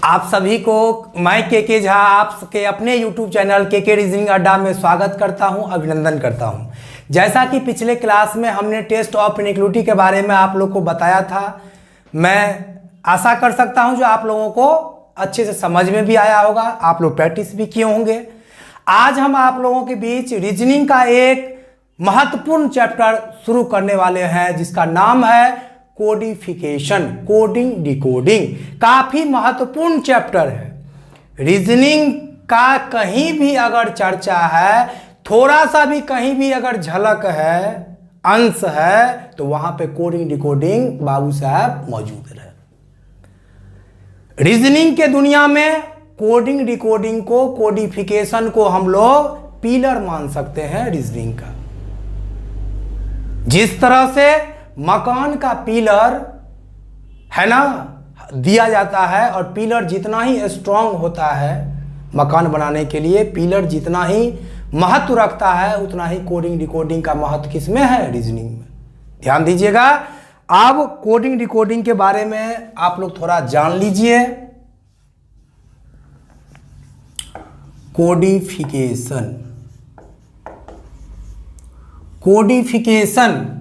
आप सभी को मैं के झा आपके अपने YouTube चैनल के रीजनिंग अड्डा में स्वागत करता हूं, अभिनंदन करता हूं। जैसा कि पिछले क्लास में हमने टेस्ट ऑफ इनइक्वालिटी के बारे में आप लोग को बताया था, मैं आशा कर सकता हूं जो आप लोगों को अच्छे से समझ में भी आया होगा, आप लोग प्रैक्टिस भी किए होंगे। आज हम आप लोगों के बीच रीजनिंग का एक महत्वपूर्ण चैप्टर शुरू करने वाले हैं जिसका नाम है कोडिफिकेशन, कोडिंग डिकोडिंग। काफी महत्वपूर्ण चैप्टर है। रीजनिंग का कहीं भी अगर चर्चा है, थोड़ा सा भी कहीं भी अगर झलक है, अंश है, तो वहां पे कोडिंग डिकोडिंग बाबू साहब मौजूद रहे। रीजनिंग के दुनिया में कोडिंग डिकोडिंग को, कोडिफिकेशन को हम लोग पिलर मान सकते हैं रीजनिंग का। जिस तरह से मकान का पिलर है ना दिया जाता है, और पिलर जितना ही स्ट्रांग होता है मकान बनाने के लिए, पिलर जितना ही महत्व रखता है, उतना ही कोडिंग डिकोडिंग का महत्व किसमें है? रीजनिंग में। ध्यान दीजिएगा। अब कोडिंग डिकोडिंग के बारे में आप लोग थोड़ा जान लीजिए। कोडिफिकेशन, कोडिफिकेशन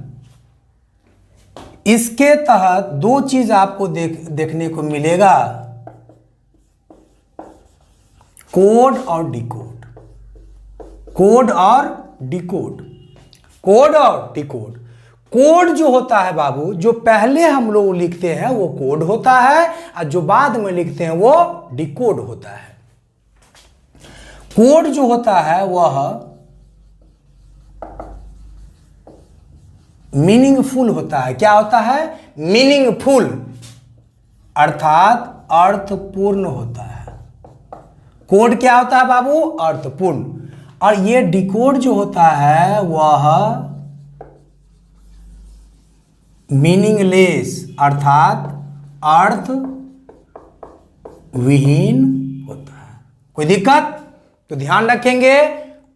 इसके तहत दो चीज आपको देखने को मिलेगा, कोड और डिकोड। कोड और डिकोड, कोड और डिकोड। कोड जो होता है बाबू, जो पहले हम लोग लिखते हैं वो कोड होता है, और जो बाद में लिखते हैं वो डिकोड होता है। कोड जो होता है वह मीनिंगफुल होता है। क्या होता है? मीनिंगफुल, अर्थात अर्थपूर्ण होता है। कोड क्या होता है बाबू? अर्थपूर्ण। और ये डिकोड जो होता है वह मीनिंगलेस, अर्थात अर्थ विहीन होता है। कोई दिक्कत? तो ध्यान रखेंगे,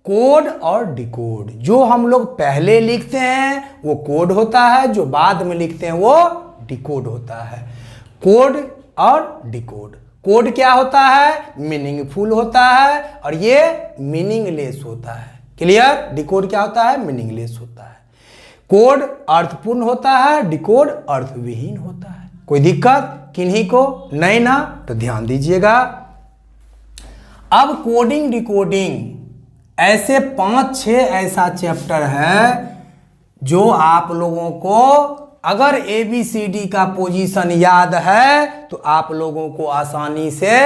कोड और डिकोड। जो हम लोग पहले लिखते हैं वो कोड होता है, जो बाद में लिखते हैं वो डिकोड होता है। कोड और डिकोड। कोड क्या होता है? मीनिंगफुल होता है, और ये मीनिंगलेस होता है। क्लियर? डिकोड क्या होता है? मीनिंगलेस होता है। कोड अर्थपूर्ण होता है, डिकोड अर्थविहीन होता है। कोई दिक्कत किन्हीं को? नहीं ना? तो ध्यान दीजिएगा। अब कोडिंग डिकोडिंग ऐसे 5-6 ऐसा चैप्टर है जो आप लोगों को, अगर ABCD का पोजीशन याद है तो आप लोगों को आसानी से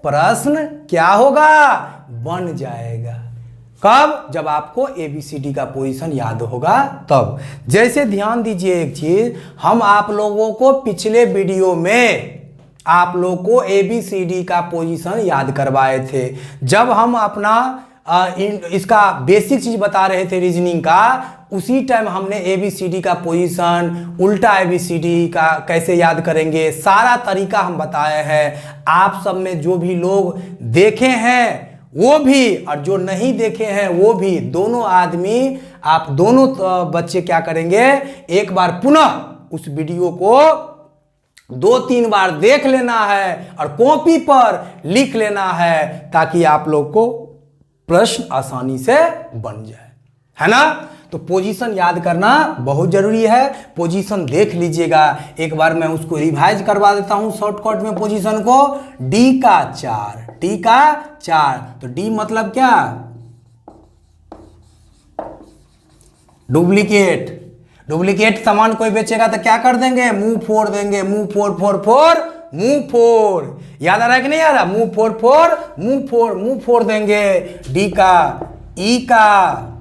प्रश्न क्या होगा? बन जाएगा। कब? जब आपको ABCD का पोजीशन याद होगा तब। जैसे ध्यान दीजिए एक चीज, हम आप लोगों को पिछले वीडियो में आप लोगों को ABCD का पोजीशन याद करवाए थे। जब हम अपना इसका बेसिक चीज बता रहे थे रीजनिंग का, उसी टाइम हमने ABCD का पोजीशन, उल्टा ABCD का कैसे याद करेंगे, सारा तरीका हम बताए हैं। आप सब में जो भी लोग देखे हैं वो भी, और जो नहीं देखे हैं वो भी, दोनों आदमी, आप दोनों बच्चे क्या करेंगे, एक बार पुनः उस वीडियो को 2-3 बार देख लेना है और कॉपी पर लिख लेना है, ताकि आप लोग को प्रश्न आसानी से बन जाए, है ना? तो पोजीशन याद करना बहुत जरूरी है। पोजीशन देख लीजिएगा एक बार, मैं उसको रिवाइज करवा देता हूं शॉर्टकट में पोजीशन को। D का 4, D का 4, तो D मतलब क्या? डुप्लीकेट। डुप्लीकेट सामान कोई बेचेगा तो क्या कर देंगे? मुंह फोड़ देंगे। मुंह फोड़ फोड़ फोड़ मुंह फोड़। याद आ रहा है कि नहीं आ रहा? मुंह फोड़ फोड़ मुंह फोड़, मुंह फोड़ देंगे। डी का, ई का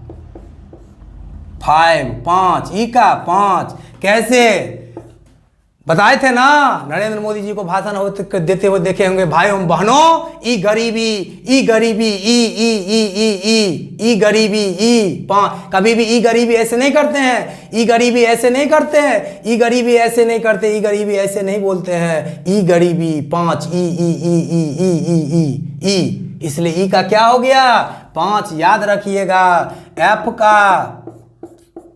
5, ई का 5। कैसे बताए थे ना? नरेंद्र मोदी जी को भाषण देते हुए देखे होंगे। भाइयों बहनों, ई गरीबी, ई गरीबी, ई गरीबी, ई 5। कभी भी ई गरीबी ऐसे नहीं करते हैं, ई गरीबी ऐसे नहीं करते हैं, ई गरीबी ऐसे नहीं करते, ई गरीबी ऐसे नहीं बोलते हैं। ई गरीबी 5, ई। इसलिए ई का क्या हो गया? 5। याद रखिएगा। एफ का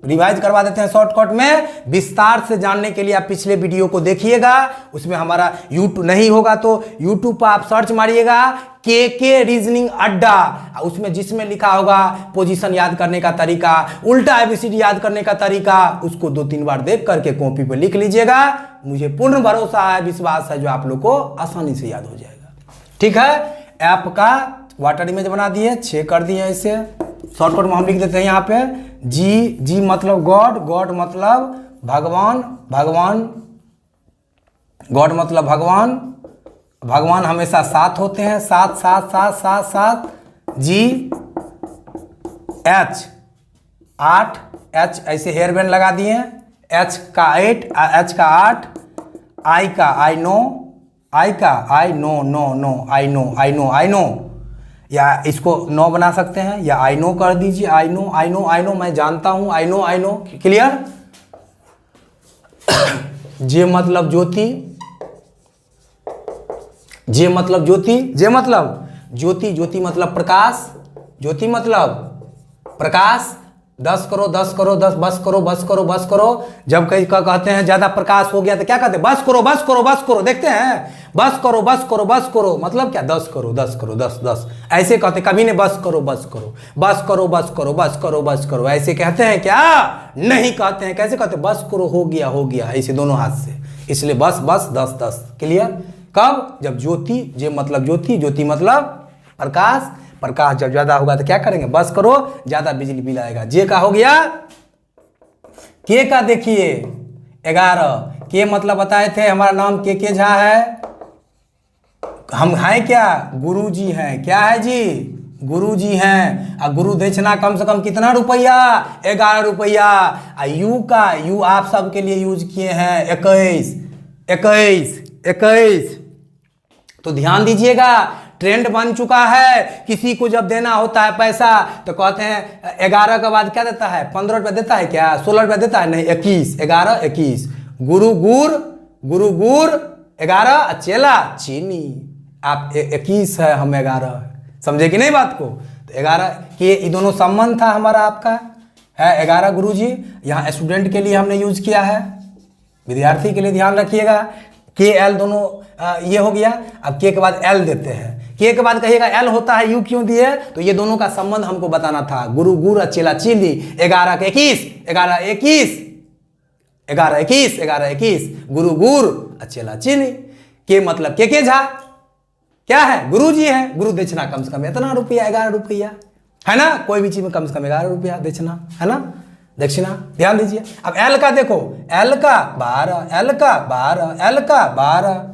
रिवाइज करवा देते हैं शॉर्टकट में। विस्तार से जानने के लिए आप पिछले वीडियो को देखिएगा, उसमें हमारा यूट्यूब नहीं होगा तो यूट्यूब पर आप सर्च मारिएगा के रीजनिंग अड्डा, उसमें जिसमें लिखा होगा पोजीशन याद करने का तरीका, उल्टा एबीसीडी याद करने का तरीका, उसको 2-3 बार देख करके कॉपी पर लिख लीजिएगा। मुझे पूर्ण भरोसा है, विश्वास है, जो आप लोग को आसानी से याद हो जाएगा। ठीक है, ऐप का वाटर इमेज बना दिए, 6 कर दिए। इसे शॉर्टकट में हम लिख देते हैं यहाँ पे जी मतलब गॉड, गॉड मतलब भगवान, भगवान, गॉड मतलब भगवान, भगवान हमेशा साथ होते हैं, साथ साथ साथ साथ साथ। जी एच 8, एच ऐसे हेयर बैंड लगा दिए, एच का 8, एच का 8, आई का आई नो, आई का I know no no, I know I know I know, या इसको 9 बना सकते हैं, या आई नो कर दीजिए, I know I know I know, मैं जानता हूं, I know I know. Clear. J मतलब ज्योति, जे मतलब ज्योति, जे मतलब ज्योति, ज्योति मतलब प्रकाश, ज्योति मतलब प्रकाश। 10 करो 10 करो 10, बस करो बस करो बस करो। जब कहीं का कहते हैं ज्यादा प्रकाश हो गया तो क्या कहते हैं, बस करो बस करो बस करो। देखते हैं, बस करो बस करो बस करो मतलब क्या, 10 करो 10 करो 10 10 ऐसे कहते। कभी ने बस करो बस करो, बस करो बस करो बस करो बस करो ऐसे कहते हैं क्या, नहीं कहते हैं। कैसे कहते हैं, बस करो हो गया ऐसे दोनों हाथ से, इसलिए बस बस 10 10। क्लियर। कब, जब ज्योति, जे मतलब ज्योति, ज्योति मतलब प्रकाश, प्रकाश जब ज्यादा होगा तो क्या करेंगे, बस करो, ज्यादा बिजली बिल आएगा। जे का हो गया। के का देखिए 11, के मतलब बताए थे, हमारा नाम के झा है, हम हैं क्या, गुरु जी हैं। क्या है जी, गुरु जी हैं। और गुरु दक्षिणा कम से कम कितना रुपया, 11 रुपया। यू का, यू आप सबके लिए यूज किए हैं 21 21 21। तो ध्यान दीजिएगा, ट्रेंड बन चुका है। किसी को जब देना होता है पैसा तो कहते हैं 11 के बाद क्या देता है, 15 रुपया देता है क्या, 16 रुपया देता है, नहीं 21, 11 21। गुरु गुड़, गुरु गुड़ 11, चेला चीनी। आप 21 है, हम 11, समझे कि नहीं बात को। तो 11 के ये दोनों संबंध था हमारा आपका है 11 गुरु जी। यहाँ स्टूडेंट के लिए हमने यूज किया है, विद्यार्थी के लिए ध्यान रखिएगा। के एल दोनों ये हो गया। अब के बाद एल देते हैं, के के बाद कहिएगा एल होता है, यू क्यों दिए, तो ये दोनों का संबंध हमको बताना था। गुरु गुड़ चेला चीली, 11 के 21, 11 21, 11 21, 11 21, गुरु गुड़ चेला चीली। के मतलब के झा क्या है, गुरु जी है। गुरु दक्षिणा कम से कम इतना रुपया, 11 रुपया है ना। कोई भी चीज में कम से कम 11 रुपया दक्षिणा है ना, दक्षिणा। ध्यान दीजिए। अब एल का देखो, एल का 12, एल का 12, एल का 12,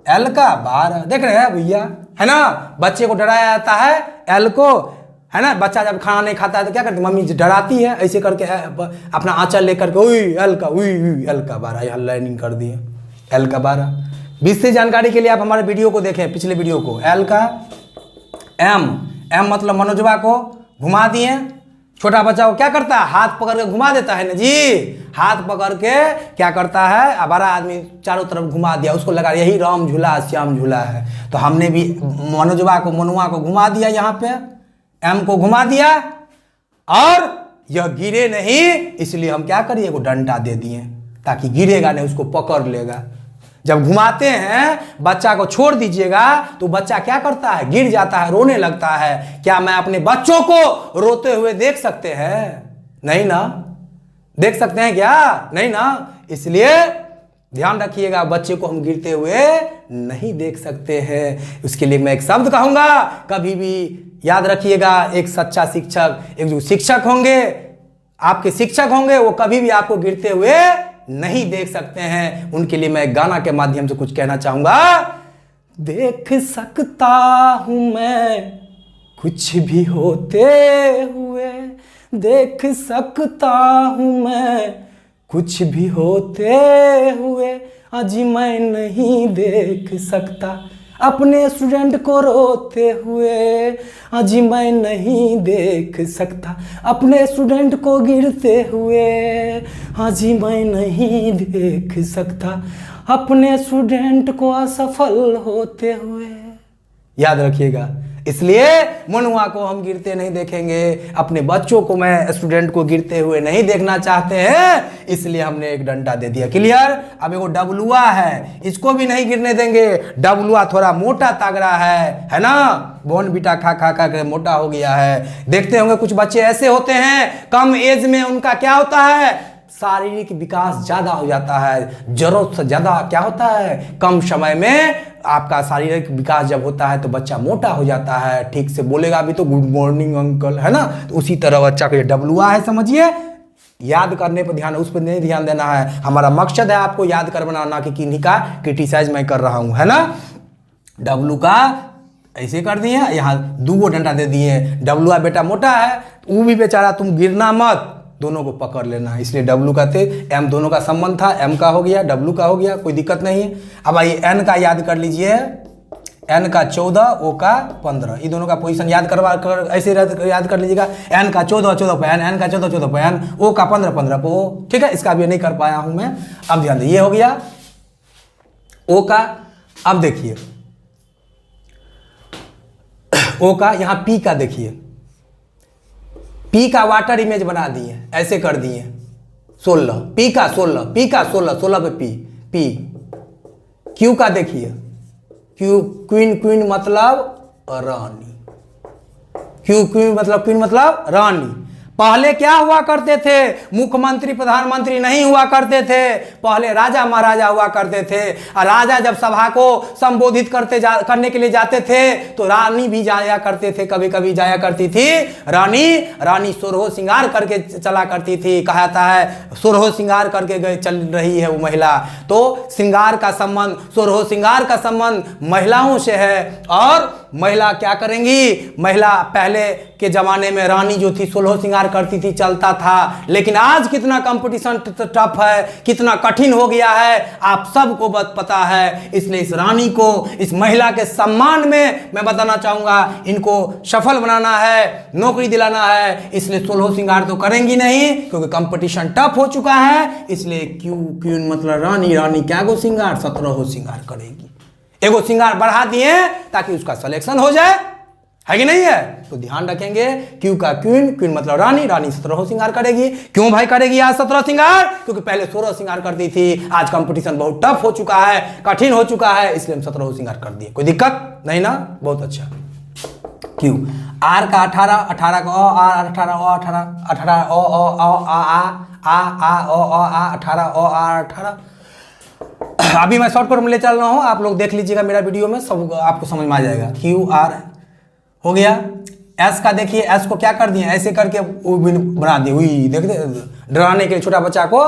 एल का 12। देख रहे हैं भैया, है ना। बच्चे को डराया जाता है एल को, है ना। बच्चा जब खाना नहीं खाता है तो क्या करती, मम्मी डराती है ऐसे करके, अपना आंचल लेकर के, उई एल का, उई एल का 12, यहाँ लाइनिंग कर दिए एल का 12। विशेष जानकारी के लिए आप हमारे वीडियो को देखें, पिछले वीडियो को। एल का एम मतलब मनोजवा को घुमा दिए। छोटा बच्चा को क्या करता है, हाथ पकड़ के घुमा देता है ना जी, हाथ पकड़ के क्या करता है, बड़ा आदमी चारों तरफ घुमा दिया, उसको लगा यही राम झूला श्याम झूला है। तो हमने भी मनोजवा को, मनुआ को घुमा दिया, यहाँ पे एम को घुमा दिया, और यह गिरे नहीं, इसलिए हम क्या करिए, वो डंडा दे दिए ताकि गिरेगा नहीं, उसको पकड़ लेगा। जब घुमाते हैं बच्चा को छोड़ दीजिएगा तो बच्चा क्या करता है, गिर जाता है, रोने लगता है। क्या मैं अपने बच्चों को रोते हुए देख सकते हैं, नहीं ना, देख सकते हैं क्या, नहीं ना। इसलिए ध्यान रखिएगा, बच्चे को हम गिरते हुए नहीं देख सकते हैं। उसके लिए मैं एक शब्द कहूंगा, कभी भी याद रखिएगा, एक सच्चा शिक्षक, एक जो शिक्षक होंगे, आपके शिक्षक होंगे, वो कभी भी आपको गिरते हुए नहीं देख सकते हैं। उनके लिए मैं एक गाना के माध्यम से कुछ कहना चाहूंगा। देख सकता हूं मैं कुछ भी होते हुए, देख सकता हूं मैं कुछ भी होते हुए, आज मैं नहीं देख सकता अपने स्टूडेंट को रोते हुए, आज मैं नहीं देख सकता अपने स्टूडेंट को गिरते हुए, आज मैं नहीं देख सकता अपने स्टूडेंट को असफल होते हुए। याद रखिएगा, इसलिए मनुआ को हम गिरते नहीं देखेंगे, अपने बच्चों को, मैं स्टूडेंट को गिरते हुए नहीं देखना चाहते हैं, इसलिए हमने एक डंडा दे दिया। क्लियर। अब एगो डबलुआ है, इसको भी नहीं गिरने देंगे। डबलुआ थोड़ा मोटा तगड़ा है ना, बोन बीटा खा खा खा के मोटा हो गया है। देखते होंगे कुछ बच्चे ऐसे होते हैं, कम एज में उनका क्या होता है, शारीरिक विकास ज्यादा हो जाता है, जरूरत से ज्यादा क्या होता है, कम समय में आपका शारीरिक विकास जब होता है तो बच्चा मोटा हो जाता है, ठीक से बोलेगा भी तो गुड मॉर्निंग अंकल, है ना। तो उसी तरह बच्चा को ये डबलुआ है, समझिए। याद करने पर ध्यान, उस पर नहीं ध्यान देना है। हमारा मकसद है आपको याद कर बनाना, कि किन्हीं का क्रिटिसाइज मैं कर रहा हूं, है ना। डब्लू का ऐसे कर दिए, यहाँ 2 डंडा दे दिए। डब्लुआ बेटा मोटा है, वो भी बेचारा, तुम गिरना मत, दोनों को पकड़ लेना, इसलिए डब्लू का थे। एम दोनों का संबंध था, एम का हो गया, डब्लू का हो गया, कोई दिक्कत नहीं है। अब आइए एन का याद कर लीजिए, एन का 14, ओ का 15, ये दोनों का पोजीशन याद करवा कर ऐसे याद कर लीजिएगा। एन का 14 14 पे एन, एन का 14 14 पे एन, ओ का 15 15 पे ओ, ठीक है। इसका भी नहीं कर पाया हूं मैं, अब ध्यान दे, ये हो गया ओ का। अब देखिए ओ का, यहां पी का देखिए, पी का वाटर इमेज बना दिए, ऐसे कर दिए 16, पी का 16, पी का 16, 16 पे पी, पी। क्यू का देखिए, क्यू क्वीन, क्वीन मतलब रानी, क्यू क्वीन मतलब, क्वीन मतलब रानी। पहले क्या हुआ करते थे, मुख्यमंत्री प्रधानमंत्री नहीं हुआ करते थे, पहले राजा महाराजा हुआ करते थे। और राजा जब सभा को संबोधित करने के लिए जाते थे तो रानी भी जाया करते थे, कभी कभी जाया करती थी रानी। रानी सोरहो श्रृंगार करके चला करती थी, कहा जाता है सोरहो श्रृंगार करके चल रही है वो महिला। तो श्रृंगार का संबंध, सोरहो श्रृंगार का संबंध महिलाओं से है। और महिला क्या करेंगी, महिला पहले के जमाने में रानी जो थी 16 श्रृंगार करती थी, चलता था। लेकिन आज कितना कंपटीशन टफ है, कितना कठिन हो गया है, आप सबको पता है। इसलिए इस रानी को, इस महिला के सम्मान में मैं बताना चाहूंगा, इनको सफल बनाना है, नौकरी दिलाना है। इसलिए 16 श्रृंगार तो करेंगी नहीं, क्योंकि कंपटीशन टफ हो चुका है। इसलिए क्वीन मतलब रानी, रानी क्या गो श्रृंगार, 17 श्रृंगार करेगी। एगो श्रृंगार बढ़ा दिए ताकि उसका सिलेक्शन हो जाए, है कि नहीं है। तो ध्यान रखेंगे, क्यू का क्वीन, क्वीन मतलब रानी, रानी 17 श्रृंगार करेगी। क्यों भाई करेगी आज 17 श्रृंगार, क्योंकि पहले 16 श्रृंगार करती थी। आज कंपटीशन बहुत टफ हो चुका है, कठिन हो चुका है, इसलिए हम 17 श्रृंगार कर दिए। कोई दिक्कत नहीं ना, बहुत अच्छा। क्यू आर का 18, 18 का ओ, आर 18 ओ 18, 18 ओ ओ आ ओ आ 18 ओ आ 18। अभी मैं शॉर्टकट में ले चल रहा हूं, आप लोग देख लीजिएगा मेरा वीडियो में, सब आपको समझ में आ जाएगा। क्यू आर हो गया। एस का देखिए, एस को क्या कर दिए, ऐसे करके बना दिए, हुई देख डराने के लिए छोटा बच्चा को।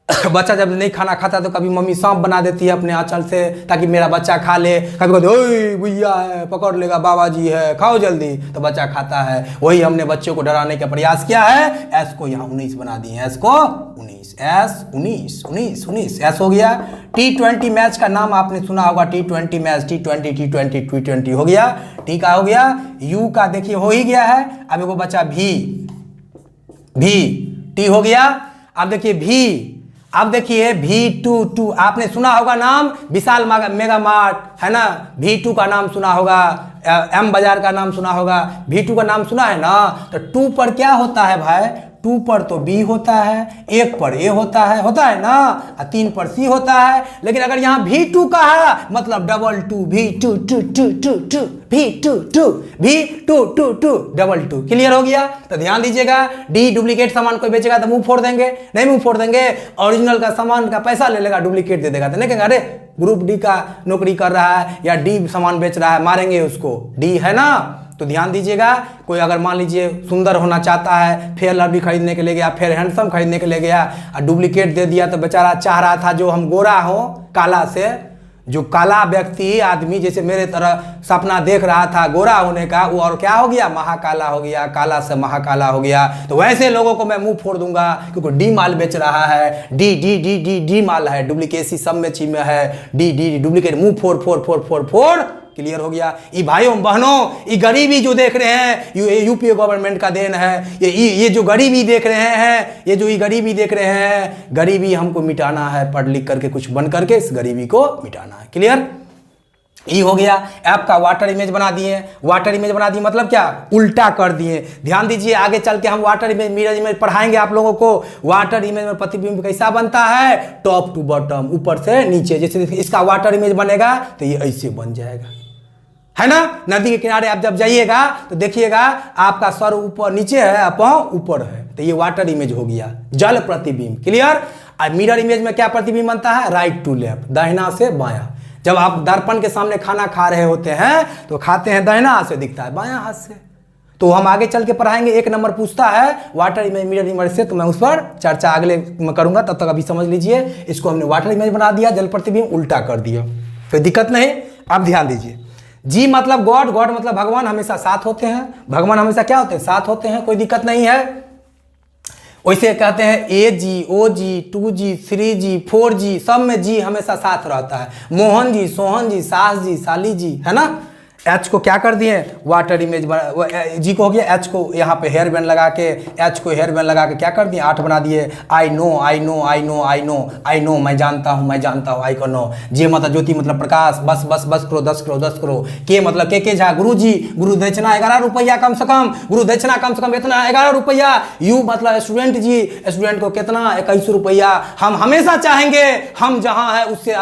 बच्चा जब नहीं खाना खाता तो कभी मम्मी सांप बना देती है अपने आंचल से, ताकि मेरा बच्चा खा ले। कभी कहते ओए भैया है, पकड़ लेगा, बाबा जी है, खाओ जल्दी, तो बच्चा खाता है। वही हमने बच्चों को डराने का प्रयास किया है। एस को यहाँ 19 बना दिए, एस को 19, एस 19 19 19, एस हो गया। T20 मैच का नाम आपने सुना होगा, T20 match, T20 T20 T20 हो गया, टी का हो गया। यू का देखिए हो ही गया है। अब एगो बच्चा भी, टी हो गया। अब देखिए भी, अब देखिए V22, आपने सुना होगा नाम, विशाल मेगा मार्ट, है ना। V2 का नाम सुना होगा, एम बाजार का नाम सुना होगा। V2 का नाम सुना है ना। तो 2 पर क्या होता है भाई, 2 पर तो बी होता है, 1 पर ए होता है ना, और 3 पर सी होता है। लेकिन अगर यहाँ V2 का है मतलब double 2, V2 2 2 2 2 V2 2 V2 2 2 double 2। Clear हो गया। तो ध्यान दीजिएगा, डी डुप्लीकेट सामान कोई बेचेगा तो मुंह फोड़ देंगे, नहीं मुंह फोड़ देंगे। ओरिजिनल का सामान का पैसा ले लेगा, डुप्लीकेट दे देगा तो नहीं कहेंगे अरे ग्रुप डी का नौकरी कर रहा है या डी सामान बेच रहा है, मारेंगे उसको, डी है ना। तो ध्यान दीजिएगा, कोई अगर मान लीजिए सुंदर होना चाहता है, फेयर लवली खरीदने के लिए गया, फेयर हैंडसम खरीदने के लिए गया और डुप्लीकेट दे दिया, तो बेचारा चाह रहा था जो हम गोरा हो काला से, जो काला व्यक्ति आदमी जैसे मेरे तरह सपना देख रहा था गोरा होने का, वो और क्या हो गया, महाकाला हो गया, काला से महाकाला हो गया। तो वैसे लोगों को मैं मुंह फोड़ दूंगा, क्योंकि डी माल बेच रहा है, D D D D D माल है, डुप्लीकेसी सब में चीज में है, डी डी डुप्लीकेट, मुंह फोड़ फोड़ फोड़ फोड़ फोड़। क्लियर हो गया। ये भाइयों बहनों, ये गरीबी जो देख रहे हैं यूपीए गवर्नमेंट का देन है। ये जो गरीबी देख रहे हैं, ये जो गरीबी देख रहे हैं, गरीबी हमको मिटाना है, पढ़ लिख करके कुछ बन करके इस गरीबी को मिटाना है। क्लियर। ई हो गया। एफ का वाटर इमेज बना दिए, वाटर इमेज बना दिए मतलब क्या, उल्टा कर दिए। ध्यान दीजिए आगे चल के हम वाटर इमेज मिरर इमेज पढ़ाएंगे आप लोगों को। वाटर इमेज में प्रतिबिंब कैसा बनता है, टॉप टू बॉटम, ऊपर से नीचे। जैसे इसका वाटर इमेज बनेगा तो ये ऐसे बन जाएगा, है ना। नदी के किनारे आप जब जाइएगा तो देखिएगा आपका सर ऊपर नीचे है, पांव ऊपर है, तो ये वाटर इमेज हो गया, जल प्रतिबिंब। क्लियर। और मिरर इमेज में क्या प्रतिबिंब बनता है, राइट टू लेफ्ट, दाहिना से बायां। जब आप दर्पण के सामने खाना खा रहे होते हैं तो खाते हैं दाहिना हाथ से, दिखता है बायां हाथ से। तो हम आगे चल के पढ़ाएंगे, 1 नंबर पूछता है वाटर इमेज मिरर इमेज से, तो मैं उस पर चर्चा अगले में करूंगा। तब तक अभी समझ लीजिए, इसको हमने वाटर इमेज बना दिया, जल प्रतिबिंब उल्टा कर दिया, कोई दिक्कत नहीं। अब ध्यान दीजिए, जी मतलब गॉड, गॉड मतलब भगवान, हमेशा साथ होते हैं। भगवान हमेशा क्या होते हैं, साथ होते हैं, कोई दिक्कत नहीं है। वैसे कहते हैं AG, OG, 2G, 3G, 4G, सब में जी हमेशा साथ रहता है। मोहन जी, सोहन जी, सास जी, साली जी, है ना। H को क्या कर दिए, वाटर इमेज जी को हो गया, H को यहाँ पे हेयर बैंड लगा के, H को हेयर बैंड लगा के क्या कर दिए, 8 बना दिए। आई know, I know, I know, I know, I know, मैं जानता हूँ, मैं जानता हूँ, आई को नो। जे मतलब ज्योति मतलब प्रकाश, बस बस बस करो, 10 करो, 10 करो। के मतलब के झा, गुरु जी, गुरु दक्षिणा 11 रुपया कम से कम, गुरु दक्षिणा कम से कम इतना 11 रुपया। यू मतलब स्टूडेंट जी, स्टूडेंट को कितना, 21 रुपया। हम हमेशा चाहेंगे हम जहाँ है उससे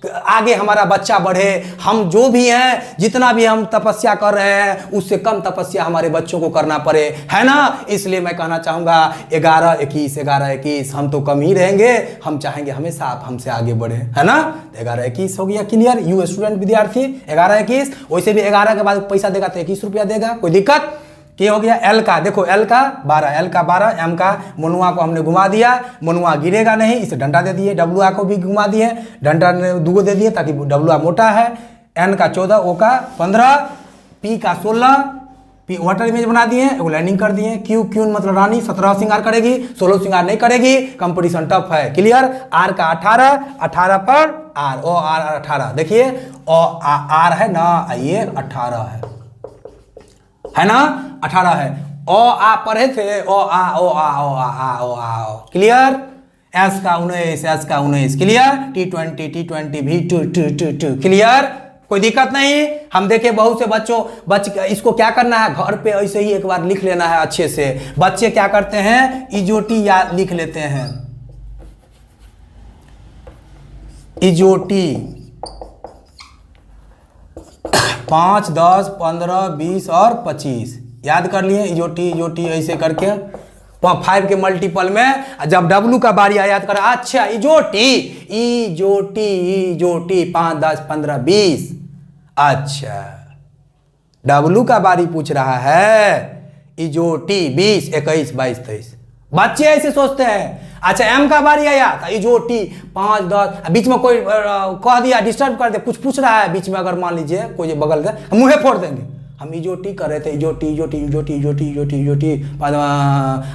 आगे हमारा बच्चा बढ़े। हम जो भी हैं, जितना भी हम तपस्या कर रहे हैं, उससे कम तपस्या हमारे बच्चों को करना पड़े, है ना। इसलिए मैं कहना चाहूंगा 11 21, 11 21, हम तो कम ही रहेंगे, हम चाहेंगे हमेशा आप हमसे आगे बढ़े, है ना। 11 21 हो गया क्लियर। यू स्टूडेंट विद्यार्थी 11 21, वैसे भी 11 के बाद पैसा देगा तो 21 रुपया देगा, कोई दिक्कत। ये हो गया एल का, देखो एल का 12, एल का 12, एम का मनुआ को हमने घुमा दिया, मनुआ गिरेगा नहीं, इसे डंडा दे दिए। डब्लुआ को भी घुमा दिए, डंडा ने 2 दे दिए ताकि डब्लुआ मोटा है। एन का 14, ओ का 15, पी का 16, पी वाटर इमेज बना दिए, वो लैंडिंग कर दिए। क्यू, क्यून मतलब रानी 17 श्रृंगार करेगी, 16 श्रृंगार नहीं करेगी, कंपटीशन टफ है, क्लियर। आर का 18, 18 पर आर, ओ आर 18, देखिए ओ आर है ना, ये 18 है ना, 18 है। ओ आ पढ़े थे, ओ आ ओ आ ओ आ ओ आ, क्लियर। एस का 19, एस का 19, क्लियर। T20 V2 क्लियर, कोई दिक्कत नहीं। हम देखे बहुत से बच्चों इसको क्या करना है, घर पे ऐसे ही एक बार लिख लेना है अच्छे से। बच्चे क्या करते हैं, इजोटी याद लिख लेते हैं, इजोटी 5 10 15 20 और 25 याद कर लिए। इजोटी इजोटी ऐसे करके 5 के मल्टीपल में, जब डब्लू का बारी आया याद कर, अच्छा इजोटी इजोटी इजोटी 5 10 15 20। अच्छा डब्लू का बारी पूछ रहा है, इजोटी 20 21 22 23। बच्चे ऐसे सोचते हैं। अच्छा एम का बारी आया था, इजोटी 5 10, बीच में कोई कह दिया, डिस्टर्ब कर दे, कुछ पूछ रहा है बीच में, अगर मान लीजिए कोई बगल से, मुंहे फोड़ देंगे। हम इजोटी कर रहे थे, इजोटी इजोटी इजोटी इजोटी इजोटी इजोटी।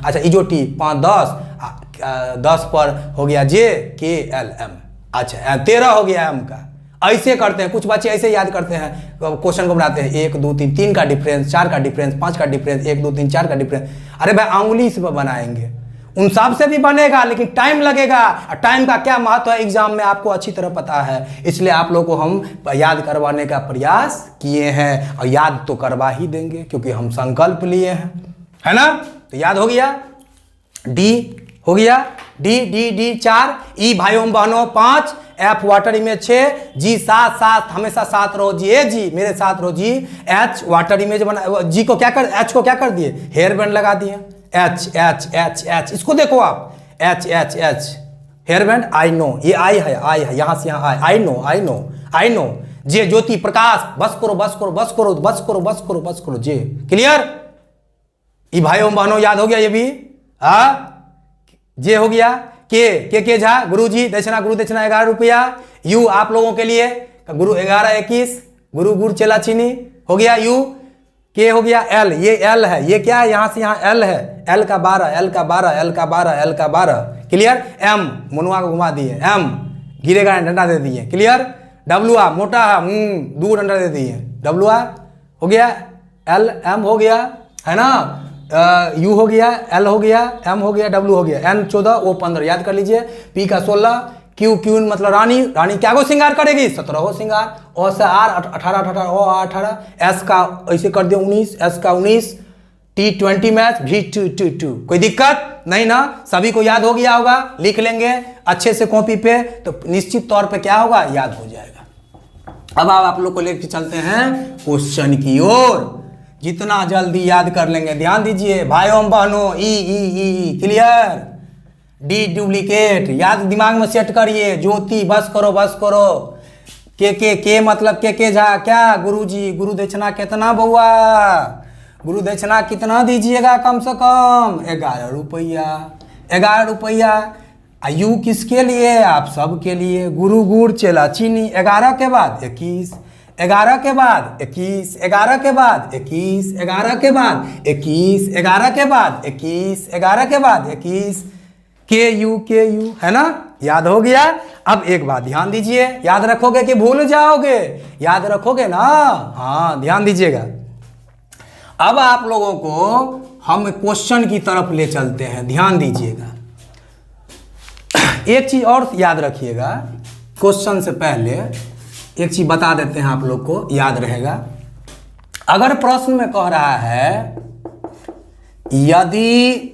अच्छा इजोटी 5 10 पर हो गया जे के एल एम। अच्छा 13 हो गया एम का। ऐसे करते हैं कुछ बच्चे, ऐसे याद करते हैं, क्वेश्चन को बनाते हैं 1 2 3 3 का डिफरेंस, 4 का डिफरेंस, 5 का डिफरेंस, 1 2 3 4 का डिफरेंस। अरे भाई उंगली से बनाएंगे, उन सब से भी बनेगा लेकिन टाइम लगेगा। टाइम का क्या महत्व है एग्जाम में आपको अच्छी तरह पता है, इसलिए आप लोगों को हम याद करवाने का प्रयास किए हैं, और याद तो करवा ही देंगे क्योंकि हम संकल्प लिए हैं, है ना। तो याद हो गया। डी हो गया, डी डी डी 4, ई भाइयों बहनों 5, एफ वाटर इमेज 6, जी 7 7 हमेशा साथ रहो जी, ए जी मेरे साथ रहो जी। एच वाटर इमेज बना, जी को क्या कर, एच को क्या कर दिए, हेयर बैंड लगा दिए। एच एच एच एच, इसको देखो आप, H H H hair band, I know, ये आई है, आई है, यहां से यहां I know I know I know. J Jyoti Prakash, बस करो बस करो बस करो बस करो बस करो बस करो, जे क्लियर। ये भाइयों बहनों याद हो गया ये भी, जे हो गया। के झा गुरुजी दक्षिणा, गुरु दक्षिणा 11 रुपया। यू आप लोगों के लिए गुरु 11 21, गुरु गुड़ चेला चीनी हो गया यू। के हो गया एल, ये एल है, ये क्या है, यहां से यहां एल है, एल का 12 एल का 12 एल का 12 एल का 12, क्लियर। एम मनुआ को घुमा दिए, एम गिरेगा डंडा दे दिए, क्लियर। डब्लू आ मोटा है, 2 डंडा दे दिए, डब्लू आ हो गया। एल एम हो गया, है ना। यू हो गया, एल हो गया, एम हो गया, डब्लू हो गया। एन 14 ओ 15 याद कर लीजिए। पी का 16, क्यू क्यून मतलब रानी, रानी क्या को श्रृंगार करेगी? 17 को श्रृंगार। ओ से आर 18 18 ओ 18, एस का ऐसे कर दिया 19, एस का 19, T20 मैच V222। कोई दिक्कत नहीं ना? सभी को याद हो गया होगा, लिख लेंगे अच्छे से कॉपी पे तो निश्चित तौर पे क्या होगा, याद हो जाएगा। अब आप लोग को लेकर चलते हैं क्वेश्चन की ओर। जितना जल्दी याद कर लेंगे, ध्यान दीजिए भाइयों बहनों, ई क्लियर, डी डुप्लीकेट याद दिमाग में सेट करिए। ज्योति बस करो बस करो। के मतलब के झा क्या? गुरुजी, गुरु दक्षिणा कितना बउआ? गुरु दक्षिणा कितना दीजिएगा? कम से कम 11 रुपया। 11 रुपया। यू किसके लिए? आप सब के लिए। गुरु गुड़ चेला चीनी। 11 के बाद 21, 11 के बाद 21, 11 के बाद 21, 11 के बाद 21, 11 के बाद 21, 11 के बाद 21, के यू है ना? याद हो गया। अब एक बात ध्यान दीजिए, याद रखोगे कि भूल जाओगे? याद रखोगे ना? हाँ, ध्यान दीजिएगा। अब आप लोगों को हम क्वेश्चन की तरफ ले चलते हैं, ध्यान दीजिएगा। एक चीज और याद रखिएगा, क्वेश्चन से पहले एक चीज बता देते हैं, आप लोग को याद रहेगा। अगर प्रश्न में कह रहा है यदि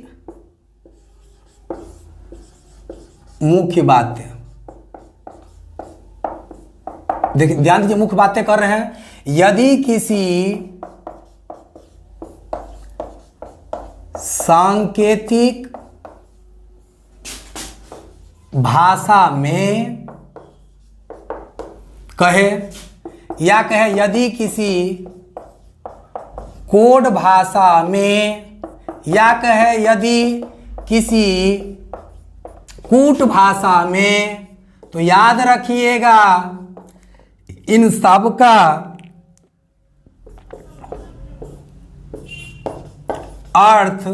मुख्य बातें, देखिए ध्यान दीजिए, मुख्य बातें कर रहे हैं। यदि किसी सांकेतिक भाषा में कहे या कहे यदि किसी कोड भाषा में या कहे यदि किसी कूट भाषा में, तो याद रखिएगा इन सब का अर्थ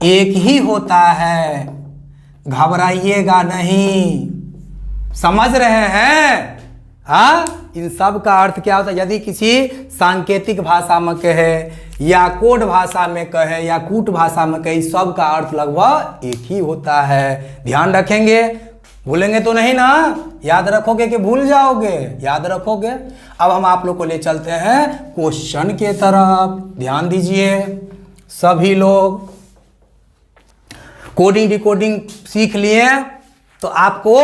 एक ही होता है, घबराइएगा नहीं। समझ रहे हैं? हाँ, इन सब का अर्थ क्या होता है? यदि किसी सांकेतिक भाषा में कहे या कोड भाषा में कहे या कूट भाषा में कहे, सब का अर्थ लगभग एक ही होता है। ध्यान रखेंगे, भूलेंगे तो नहीं ना? याद रखोगे कि भूल जाओगे? याद रखोगे। अब हम आप लोग को ले चलते हैं क्वेश्चन के तरफ। ध्यान दीजिए सभी लोग। कोडिंग डिकोडिंग सीख लिए तो आपको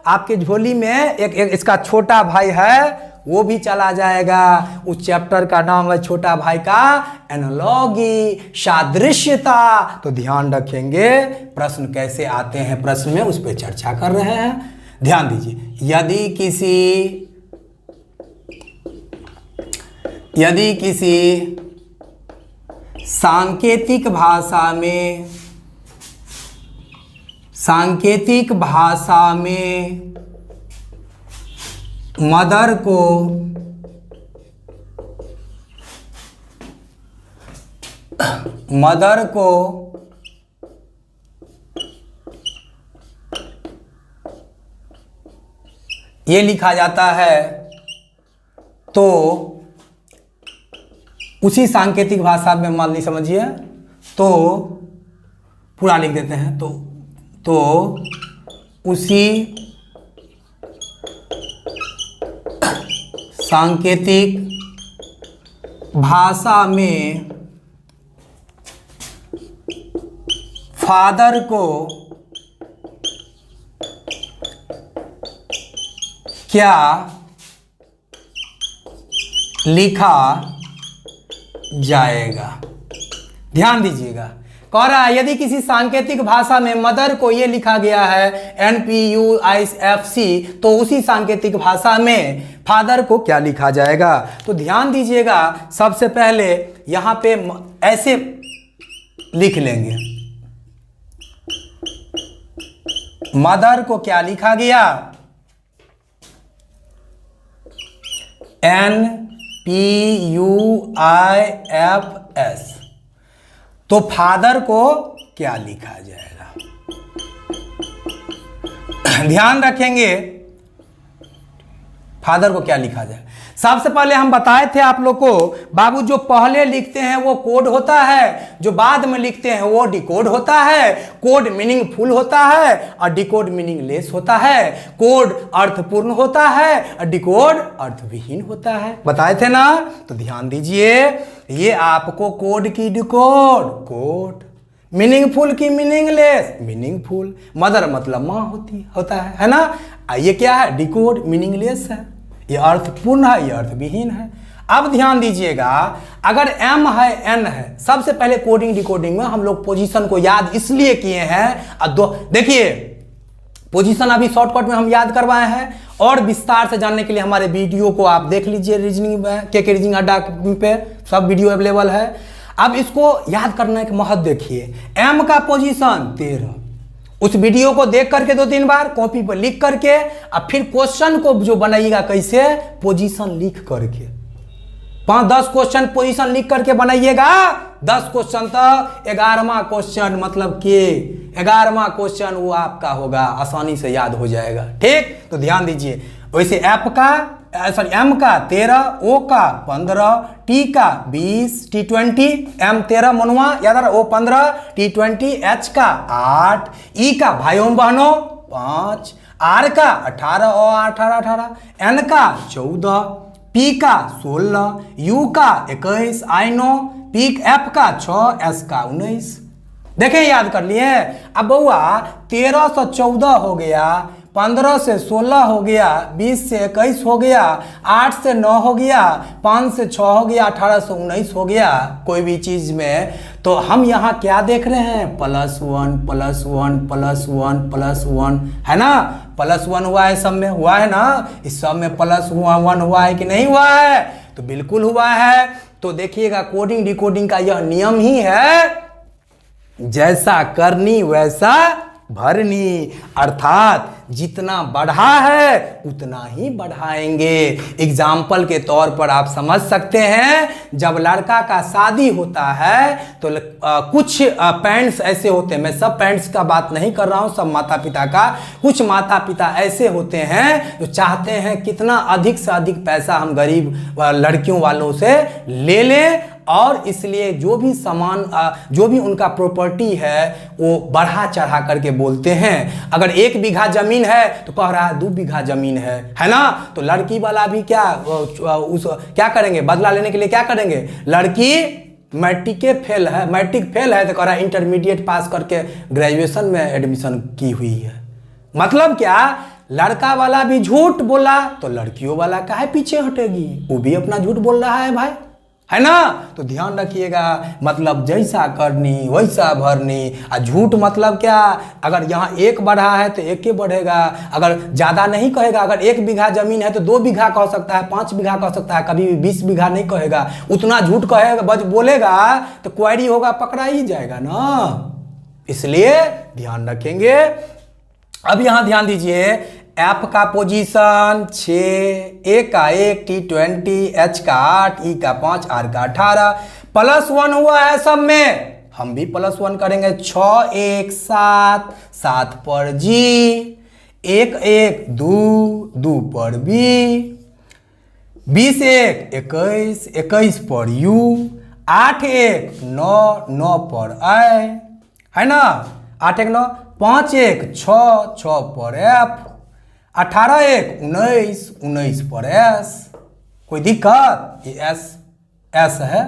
आपके झोली में एक इसका छोटा भाई है, वो भी चला जाएगा। उस चैप्टर का नाम है छोटा भाई का एनालॉजी, सादृश्यता। तो ध्यान रखेंगे प्रश्न कैसे आते हैं, प्रश्न में उस पर चर्चा कर रहे हैं। ध्यान दीजिए, यदि किसी सांकेतिक भाषा में मदर को ये लिखा जाता है, तो उसी सांकेतिक भाषा में मान ली, समझिए, तो पूरा लिख देते हैं। तो उसी सांकेतिक भाषा में फादर को क्या लिखा जाएगा? ध्यान दीजिएगा, कह रहा है यदि किसी सांकेतिक भाषा में मदर को यह लिखा गया है NPUIFC, तो उसी सांकेतिक भाषा में फादर को क्या लिखा जाएगा? तो ध्यान दीजिएगा, सबसे पहले यहां पे ऐसे लिख लेंगे, मदर को क्या लिखा गया? NPUIFS। तो फादर को क्या लिखा जाएगा? ध्यान रखेंगे, फादर को क्या लिखा जाए। सबसे पहले हम बताए थे आप लोग को बाबू, जो पहले लिखते हैं वो कोड होता है, जो बाद में लिखते हैं वो डिकोड होता है। कोड मीनिंगफुल होता है और डिकोड मीनिंगलेस होता है। कोड अर्थपूर्ण होता है और डिकोड अर्थविहीन होता है। बताए थे ना, तो ध्यान दीजिए, ये आपको कोड की डिकोड, कोड, मीनिंगफुल की मीनिंगलेस, मीनिंगफुल, मदर मतलब माँ होता है ना। ये क्या है, डिकोड, मीनिंगलेस है, ये अर्थपूर्ण है, ये अर्थविहीन है। अब ध्यान दीजिएगा, अगर m है n है, सबसे पहले कोडिंग डिकोडिंग में हम लोग पोजीशन को याद इसलिए किए हैं। देखिए पोजीशन अभी शॉर्टकट में हम याद करवाए हैं, और विस्तार से जानने के लिए हमारे वीडियो को आप देख लीजिए, रीजनिंग में के रीजनिंग अड्डा पे सब वीडियो अवेलेबल है। अब इसको याद करने के महत्व देखिए, m का पोजीशन 13, उस वीडियो को देख करके 2-3 बार कॉपी पर लिख करके, अब फिर क्वेश्चन को जो बनाइएगा कैसे, पोजीशन लिख करके 5-10 क्वेश्चन पोजीशन लिख करके बनाइएगा। 10 क्वेश्चन तक 11वां क्वेश्चन मतलब के 11वां क्वेश्चन वो आपका होगा, आसानी से याद हो जाएगा। ठीक, तो ध्यान दीजिए, वैसे एम का 13, ओ का 15, टी का 20, T20, M 13 मनुआ याद रहा, O 15, T20, H का 8, E का भाइयों बहनों 5, R का 18, O 18, N का 14, P का 16, U का 21, I नो, F का 6, S का 19। देखें, याद कर लिए। अब बउआ 13 से 14 हो गया, 15 से 16 हो गया, 20 से 21 हो गया, 8 से 9 हो गया, 5 से 6 हो गया, 18 से 19 हो गया कोई भी चीज में। तो हम यहाँ क्या देख रहे हैं, +1 +1 +1 +1 है ना, +1 हुआ है, सब में हुआ है ना, इस सब में +1 हुआ है कि नहीं हुआ है, तो बिल्कुल हुआ है। तो देखिएगा, कोडिंग डिकोडिंग का यह नियम ही है, जैसा करनी वैसा भरनी, अर्थात जितना बढ़ा है उतना ही बढ़ाएंगे। एग्जाम्पल के तौर पर आप समझ सकते हैं, जब लड़का का शादी होता है तो कुछ पेरेंट्स ऐसे होते हैं, मैं सब पेरेंट्स का बात नहीं कर रहा हूं, सब माता पिता का, कुछ माता पिता ऐसे होते हैं जो चाहते हैं कितना अधिक से अधिक पैसा हम गरीब लड़कियों वालों से ले लें, और इसलिए जो भी सामान जो भी उनका प्रॉपर्टी है वो बढ़ा चढ़ा करके बोलते हैं। अगर 1 बीघा जमीन है तो कह रहा है 2 बीघा जमीन है ना। तो लड़की वाला भी क्या करेंगे, बदला लेने के लिए क्या करेंगे, लड़की मैट्रिक फेल है तो कह रहा है इंटरमीडिएट पास करके ग्रेजुएशन में एडमिशन की हुई है। मतलब क्या, लड़का वाला भी झूठ बोला तो लड़कियों वाला काहे पीछे हटेगी, वो भी अपना झूठ बोल रहा है भाई, है ना। तो ध्यान रखिएगा, मतलब जैसा करनी वैसा भरनी। झूठ मतलब क्या, अगर यहाँ 1 बढ़ा है तो 1 बढ़ेगा, अगर ज़्यादा नहीं कहेगा, अगर 1 बीघा जमीन है तो 2 बीघा कह सकता है, 5 बीघा कह सकता है, कभी भी 20 बीघा नहीं कहेगा। उतना झूठ कहेगा बोलेगा तो क्वारी होगा, पकड़ा ही जाएगा ना, इसलिए ध्यान रखेंगे। अब यहाँ ध्यान दीजिए, F का पोजीशन 6, A का 1, T20, H का 8, E का 5, R का 18, +1 हुआ है सब में, हम भी +1 करेंगे। 6 1 7, 7 पर G, 1 1 2, 2 पर B, 20 1 21, 21 पर U, 8 1 9, 9 पर I, है ना, 8 1 9, 5 1 6, 6 पर F, 18 1 19, 19 पर S। कोई दिक्कत, ये S है,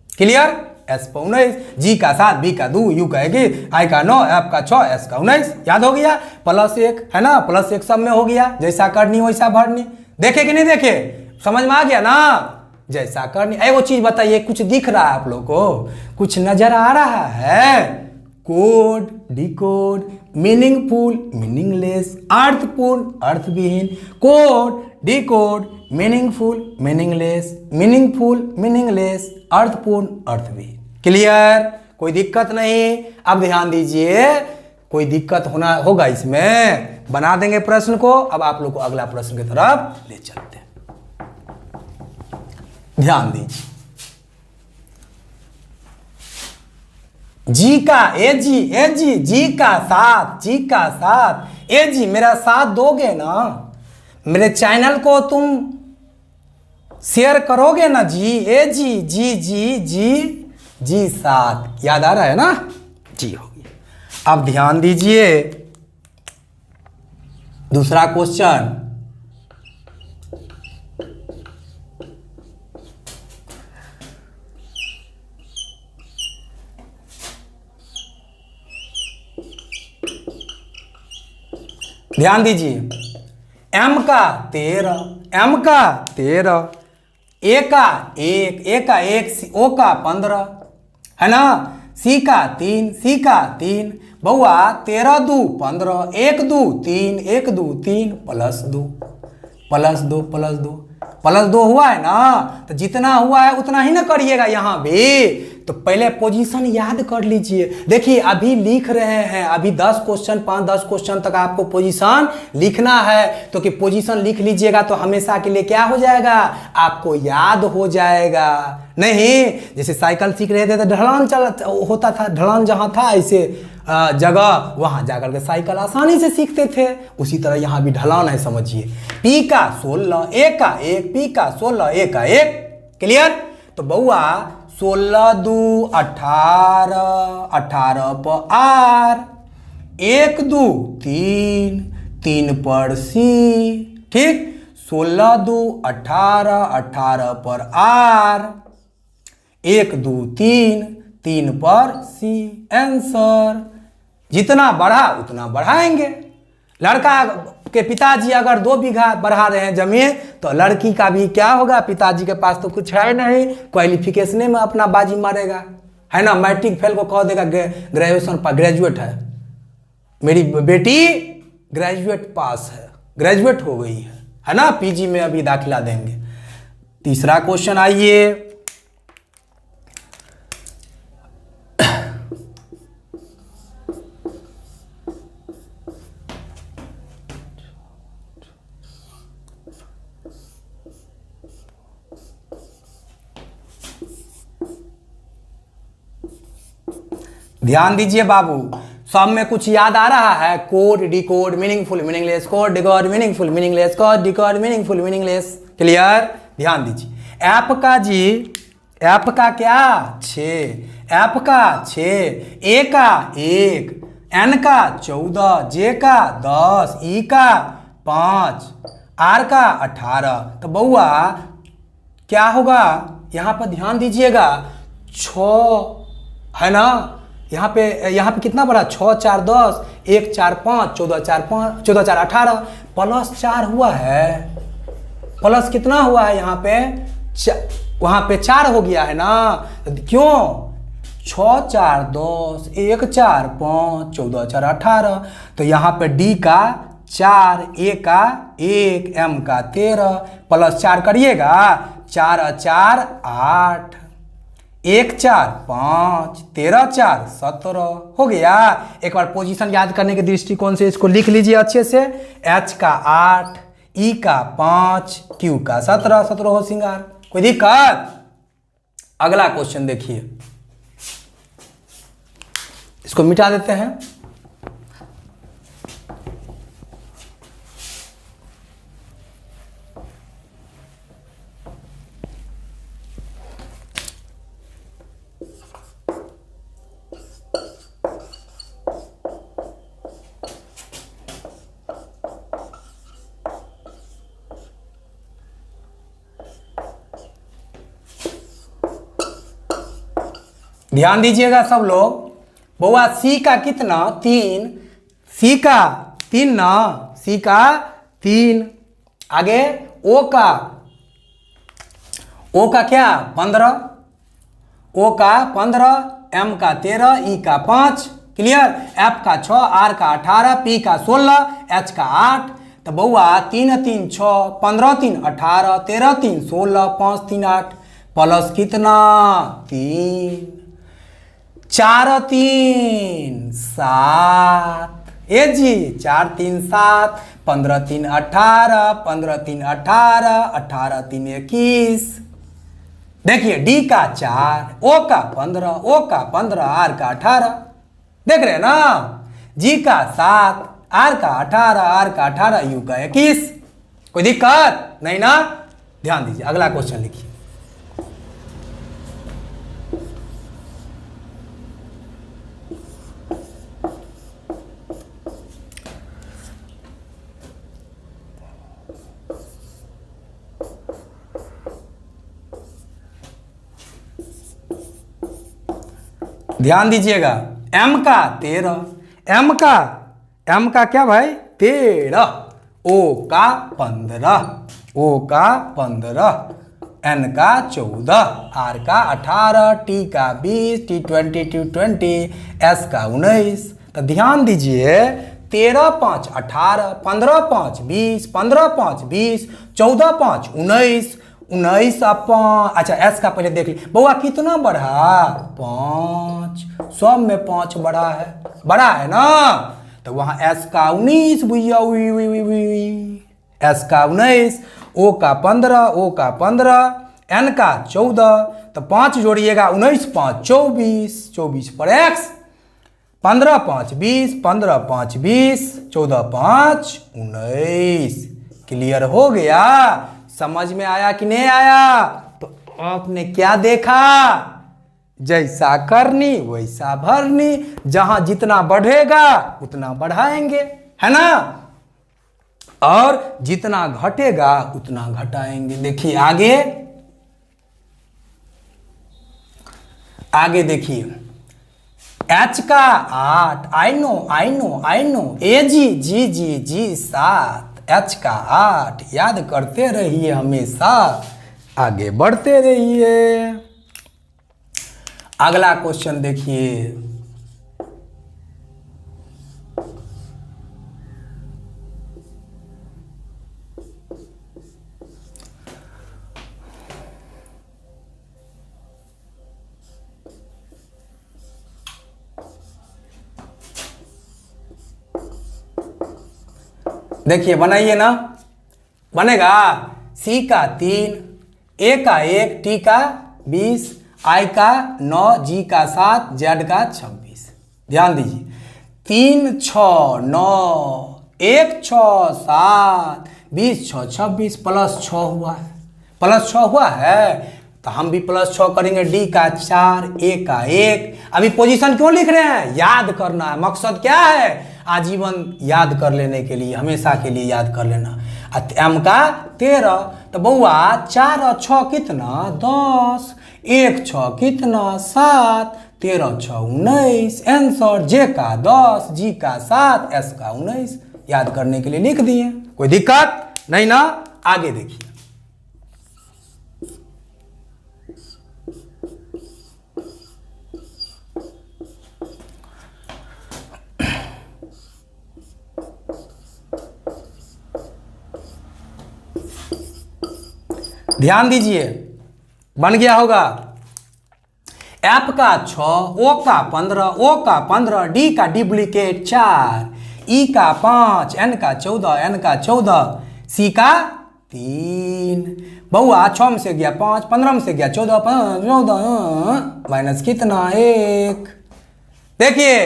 क्लियर, S पर 19, G का 7, B का 2, U का 1, I का 9, F का 6, S का 19, याद हो गया, +1 है ना, +1 सब में हो गया, जैसा करनी वैसा भरनी। देखे कि नहीं देखे, समझ में आ गया ना, जैसा करनी। वो चीज बताइए, कुछ दिख रहा है आप लोग को, कुछ नजर आ रहा है, कोड डिकोड, मीनिंगफुल मीनिंगलेस, अर्थपूर्ण अर्थविहीन, code decode, meaningful meaningless, meaningful meaningless, अर्थपूर्ण अर्थविहीन। क्लियर, कोई दिक्कत नहीं। अब ध्यान दीजिए, कोई दिक्कत होगा इसमें, बना देंगे प्रश्न को। अब आप लोग को अगला प्रश्न की तरफ ले चलते हैं, ध्यान दीजिए। जी का जी का 7, जी का 7, जी मेरा 7 दोगे ना, मेरे चैनल को तुम शेयर करोगे ना जी? ए जी जी जी जी जी 7 याद आ रहा है ना? जी हो गया। अब ध्यान दीजिए दूसरा क्वेश्चन। ध्यान दीजिए, m का 13, m का 13, a का 1, a का 1, o का 15 है ना, c का 3, c का 3। बउआ 13 2 15, 1 2 3, 1 2 3 प्लस 2 प्लस 2 प्लस 2 प्लस 2 हुआ है ना? तो जितना हुआ है उतना ही ना करिएगा यहाँ भी। तो पहले पोजीशन याद कर लीजिए। देखिए अभी लिख रहे हैं, अभी 10 क्वेश्चन 5-10 क्वेश्चन तक आपको पोजीशन लिखना है। तो कि पोजीशन लिख लीजिएगा तो हमेशा के लिए क्या हो जाएगा? आपको याद हो जाएगा। नहीं जैसे साइकिल सीख रहे थे तो ढलान चल होता था, ढलान जहाँ था ऐसे जगह वहाँ जाकर के साइकिल आसानी से सीखते थे। उसी तरह यहाँ भी ढलान है, समझिए। पी का 16, ए का 1, पी का 16, ए का 1। क्लियर? तो बउआ 16 2 18, 18 पर आर, 1 2 3, 3 पर सी। ठीक, 16 2 18, 18 पर आर, 1 2 3, 3 पर सी। आंसर जितना बढ़ा उतना बढ़ाएंगे। लड़का के पिताजी अगर 2 बीघा बढ़ा रहे हैं जमीन, तो लड़की का भी क्या होगा? पिताजी के पास तो कुछ है नहीं, क्वालिफिकेशन में अपना बाजी मारेगा, है ना? मैट्रिक फेल को कह देगा ग्रेजुएशन पर, ग्रेजुएट है मेरी बेटी, ग्रेजुएट पास है, ग्रेजुएट हो गई है ना? पीजी में अभी दाखिला देंगे। तीसरा क्वेश्चन आइए। ध्यान दीजिए बाबू, सब में कुछ याद आ रहा है? Code, decode, meaningful, meaningless, code, decode, meaningful, meaningless, code, decode, meaningful, meaningless. Clear? ध्यान दीजिए। ऐप का जी, ऐप का क्या? 6, ऐप का 6, ए का 1, एन का 14, जे का 10, ई का 5, आर का 18। तो बउआ क्या होगा? यहाँ पर ध्यान दीजिएगा, 6 है ना? यहाँ पे कितना बड़ा? 6 4 10, 1 4 5, 14 4 5, 14 4 18, प्लस 4 हुआ है। प्लस कितना हुआ है यहाँ पे? वहाँ पे 4 हो गया है ना? क्यों? 6 4 10, 1 4 5, 14 4 18। तो यहाँ पे डी का 4, ए का 1, एम का 13, प्लस 4 करिएगा, 4 4 8, 1 4 5, 13 4 17 हो गया। एक बार पोजीशन याद करने के दृष्टिकोण से इसको लिख लीजिए अच्छे से। एच का 8, ई का 5, क्यू का 17, 17 हो सिंगार। कोई दिक्कत? अगला क्वेश्चन देखिए, इसको मिटा देते हैं। ध्यान दीजिएगा सब लोग। बउआ सी का कितना? 3, सी का 3 ना, सी का 3। आगे ओ का क्या? 15, ओ का 15, एम का 13, ई का 5। क्लियर? एफ का 6, आर का 18, पी का 16, एच का 8। तो बउआ 3 3 6, 15 3 18, 13 3 16, 5 3 8, प्लस कितना? 3, 4 3 7। ए जी 4 3 7, 15 3 18, 15 3 18, 18 3 21। देखिए डी का 4, ओ का 15, ओ का 15, आर का 18। देख रहे हैं ना? जी का 7, आर का 18, आर का 18, यू का 21। कोई दिक्कत नहीं ना? ध्यान दीजिए, अगला क्वेश्चन लिखिए। ध्यान दीजिएगा, m का 13, m का क्या भाई 13, o का 15, o का 15, n का 14, r का 18, t का 20, t20 t20, s का 19। तो ध्यान दीजिए, 13 5 18, 15 5 20, 15 5 20, 14 5 19, 19 अपन, अच्छा एस का पहले देख ली बउआ कितना बढ़ा 5, सब में 5 बढ़ा है ना? तो वहां एस का 19 भैया, एस का 19, ओ का 15, ओ का 15, एन का 14, तो 5 जोड़िएगा 19 5 24, 24 पर एक्स, 15 5 20, 15 5 20, 14 5 19। क्लियर हो गया? समझ में आया कि नहीं आया? तो आपने क्या देखा? जैसा करनी वैसा भरनी, जहां जितना बढ़ेगा उतना बढ़ाएंगे, है ना? और जितना घटेगा उतना घटाएंगे। देखिए आगे देखिए, एच का 8, I know, A ji 7, H का 8, याद करते रहिए, हमेशा आगे बढ़ते रहिए। अगला क्वेश्चन देखिए, देखिए बनाइए ना, बनेगा। सी का 3, ए का 1, टी का 20, आई का 9, जी का 7, जेड का 26। ध्यान दीजिए, 3 6 9, 1 6 7, 20 6 26, +6 हुआ है, +6 हुआ है, तो हम भी +6 करेंगे। डी का 4, ए का 1। अभी पोजीशन क्यों लिख रहे हैं? याद करना है, मकसद क्या है? आजीवन याद कर लेने के लिए, हमेशा के लिए याद कर लेना। एम का 13, तो बउआ 4 और 6 कितना 10, 1 6 कितना 7, 13 6 19, आंसर जे का 10, जी का 7, एस का 19। याद करने के लिए लिख दिए, कोई दिक्कत नहीं ना? आगे देखिए, ध्यान दीजिए, बन गया होगा। एफ का 6, ओ का 15, ओ का 15, डी का डुप्लीकेट 4, ई का 5, एन का 14, एन का 14, सी का 3। बउआ 6 में से गया 5, 15 में से गया 14, 14 माइनस कितना 1। देखिए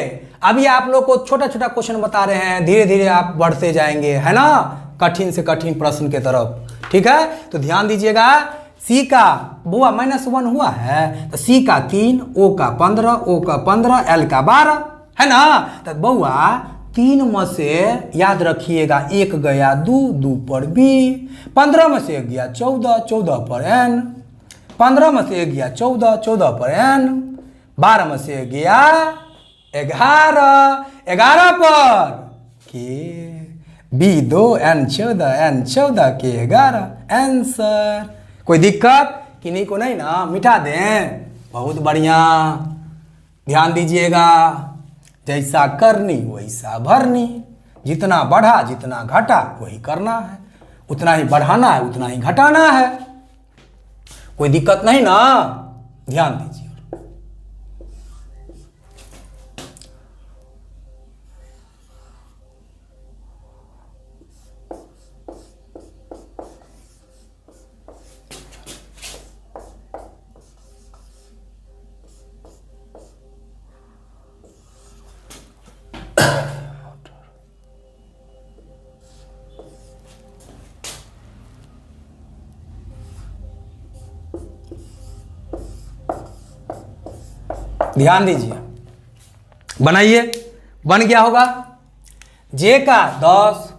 अभी आप लोग को छोटा छोटा क्वेश्चन बता रहे हैं, धीरे धीरे आप बढ़ते जाएंगे, है ना, कठिन से कठिन प्रश्न के तरफ। ठीक है, तो ध्यान दीजिएगा। सी का बुआ -1 हुआ है, तो सी का 3, ओ का 15, ओ का 15, एल का 12, है ना। तो बुआ 3 में से याद रखिएगा 1 गया 2, 2 पर बी, 15 में से गया 14, 14 पर एन, 15 में से गया 14, 14 पर एन, 12 में से गया 11, 11 पर के बी 2, एन 14 के 11 आंसर। कोई दिक्कत किन्हीं को नहीं ना? मिटा दें, बहुत बढ़िया। ध्यान दीजिएगा, जैसा करनी वैसा भरनी, जितना बढ़ा जितना घटा वही करना है, उतना ही बढ़ाना है उतना ही घटाना है। कोई दिक्कत नहीं ना? ध्यान दीजिए। ध्यान दीजिए, बनाइए। बन गया होगा जे का 10,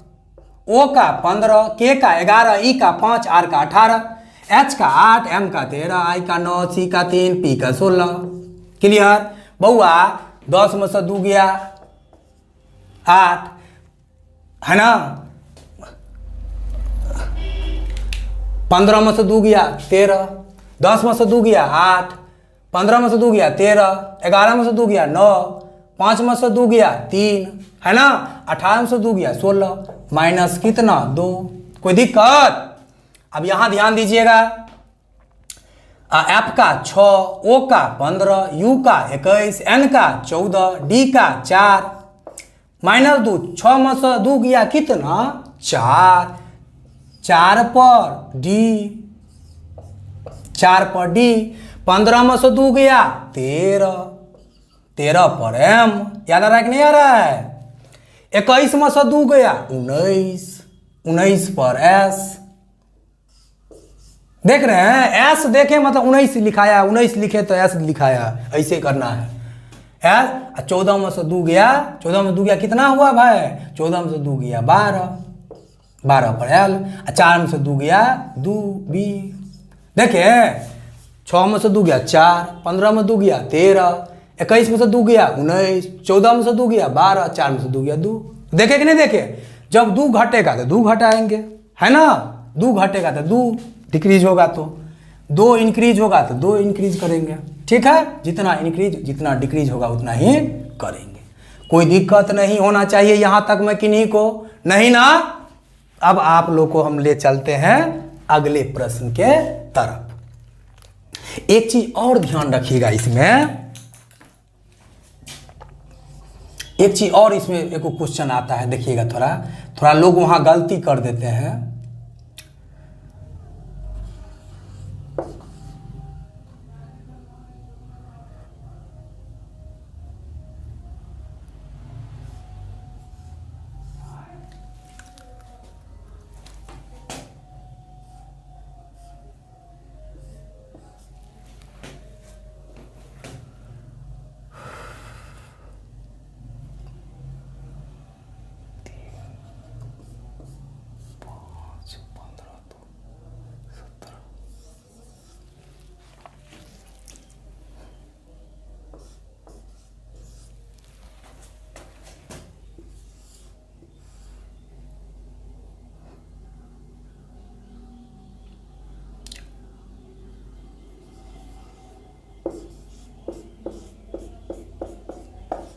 ओ का 15, के का 11, ई का 5, आर का 18, एच का 8, एम का 13, आई का 9, सी का 3, पी का 16। क्लियर? बउआ 10 में से 2 गया 8, है ना। 15 में से 2 गया 13, 10 में से 2 गया 8, 15 में से 2 गया 13, 11 में से 2 गया 9, 5 में से 2 गया 3, है ना। 18 में से 2 गया 16, माइनस कितना 2। कोई दिक्कत? अब यहां ध्यान दीजिएगा, एफ का 6, ओ का 15, यू का 21, एन का 14, डी का 4, माइनस 2। 6 में से 2 गया कितना 4, 4 पर डी, 4 पर डी। 15 में से 2 गया 13, 13 पर एम, याद आ रहा है कि नहीं आ रहा है। 21 में से 2 गया 19, 19 पर एस। देख रहे हैं, एस देखे मतलब 19 लिखाया, 19 लिखे तो एस लिखाया, ऐसे करना है। एस 14 में से 2 गया, 14 में 2 गया कितना हुआ भाई, 14 में से 2 गया 12, 12 पर एल। 4 में से 2 गया 2 बी। देखे 6 में से 2 गया 4, 15 में 2 गया 13, 21 में से 2 गया 19, 14 में से 2 गया 12, 4 में से 2 गया 2। देखे कि नहीं देखे? जब 2 घटेगा तो 2 घटाएंगे, है ना। 2 घटेगा तो 2 डिक्रीज होगा, तो 2 इंक्रीज होगा तो 2 इंक्रीज करेंगे। ठीक है, जितना इंक्रीज जितना डिक्रीज होगा उतना ही करेंगे। कोई दिक्कत नहीं होना चाहिए यहां तक में किन्हीं को, नहीं ना। अब आप लोग को हम ले चलते हैं अगले प्रश्न के तरफ। एक चीज और ध्यान रखिएगा इसमें, एक चीज और इसमें एक क्वेश्चन आता है, देखिएगा थोड़ा लोग वहां गलती कर देते हैं।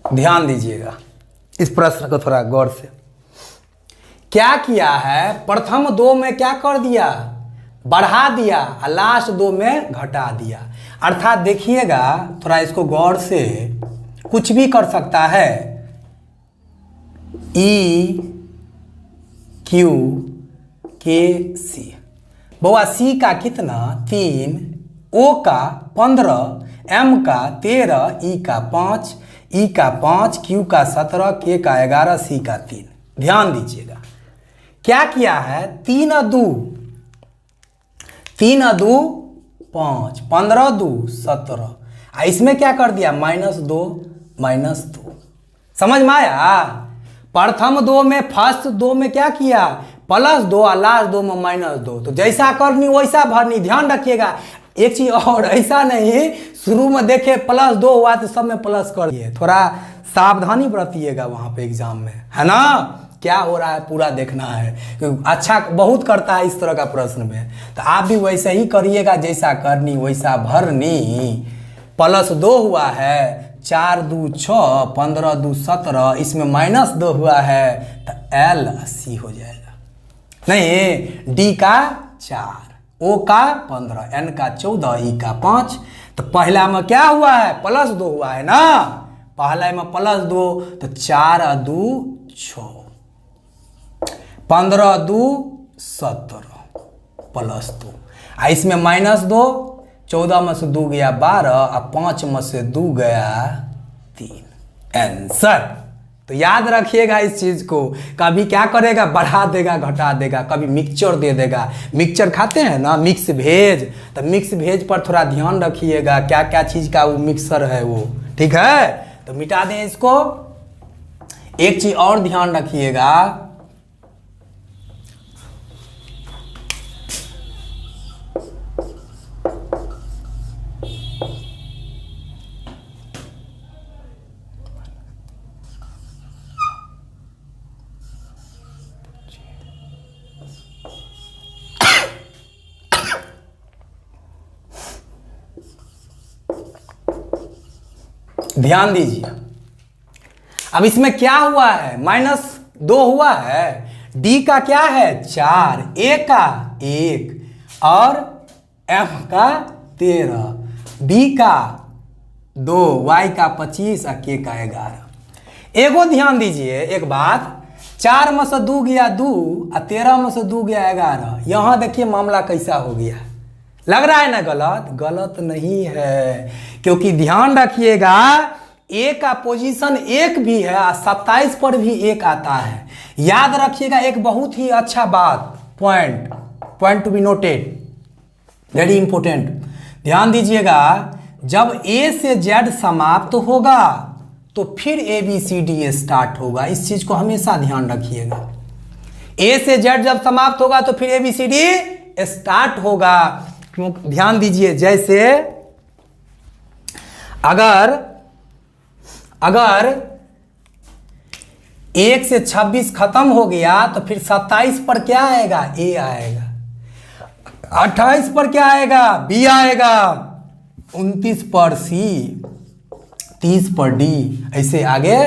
ध्यान दीजिएगा इस प्रश्न को थोड़ा गौर से। क्या किया है, प्रथम 2 में क्या कर दिया, बढ़ा दिया, और लास्ट 2 में घटा दिया। अर्थात देखिएगा थोड़ा इसको गौर से, कुछ भी कर सकता है। ई क्यू के सी, बउआ सी का कितना 3, ओ का 15, एम का 13, ई का 5, ई का 5, क्यू का 17, के का 11, सी का 3। ध्यान दीजिएगा क्या किया है, 3 और 2, 3 और 2 5, 15 2 17, इसमें क्या कर दिया -2 -2। समझ में आया? प्रथम 2 में फर्स्ट 2 में क्या किया, +2 और लास्ट 2 में -2। तो जैसा करनी वैसा भरनी। ध्यान रखिएगा एक चीज और, ऐसा नहीं शुरू में देखे +2 हुआ तो सब में प्लस कर दिए। थोड़ा सावधानी बरतिएगा वहां पे एग्जाम में, है ना। क्या हो रहा है पूरा देखना है, क्योंकि अच्छा बहुत करता है इस तरह का प्रश्न में। तो आप भी वैसे ही करिएगा, जैसा करनी वैसा भरनी। +2 हुआ है, 4 2 6, 15 2 17, इसमें -2 हुआ है तो L 80 हो जाएगा। नहीं, D का 4, O का 15, N का 14, E का 5। तो पहला में क्या हुआ है, +2 हुआ है ना। पहला में +2 तो 4 और 2 6, 15 2 17 +2, इसमें -2, 14 में से 2 गया 12 और 5 में से 2 गया 3। आंसर। तो याद रखिएगा इस चीज को, कभी क्या करेगा, बढ़ा देगा घटा देगा, कभी मिक्सचर दे देगा। मिक्सचर खाते हैं ना, मिक्स वेज, तो मिक्स वेज पर थोड़ा ध्यान रखिएगा क्या क्या चीज का वो मिक्सर है वो, ठीक है, तो मिटा दें इसको। एक चीज और ध्यान रखिएगा, ध्यान दीजिए। अब इसमें क्या हुआ है, -2 हुआ है। डी का क्या है 4, ए का 1 और एफ का 13, बी का 2, वाई का 25 और के का 11। एगो ध्यान दीजिए एक बात, 4 में से 2 गया 2 और 13 में से 2 गया 11। यहां देखिए मामला कैसा हो गया, लग रहा है ना गलत? गलत नहीं है, क्योंकि ध्यान रखिएगा ए का पोजीशन 1 भी है और 27 पर भी 1 आता है। याद रखिएगा एक बहुत ही अच्छा बात, point to be noted, very important. ध्यान दीजिएगा, जब ए से जेड समाप्त होगा तो फिर A B C D start होगा। इस चीज को हमेशा ध्यान रखिएगा। ए से जेड जब समाप्त होगा तो फिर A B C D start होगा। ध्यान दीजिए, जैसे अगर 1 से 26 खत्म हो गया तो फिर 27 पर क्या आएगा? ए आएगा। 28 पर क्या आएगा? बी आएगा। 29 पर सी, 30 पर डी, ऐसे आगे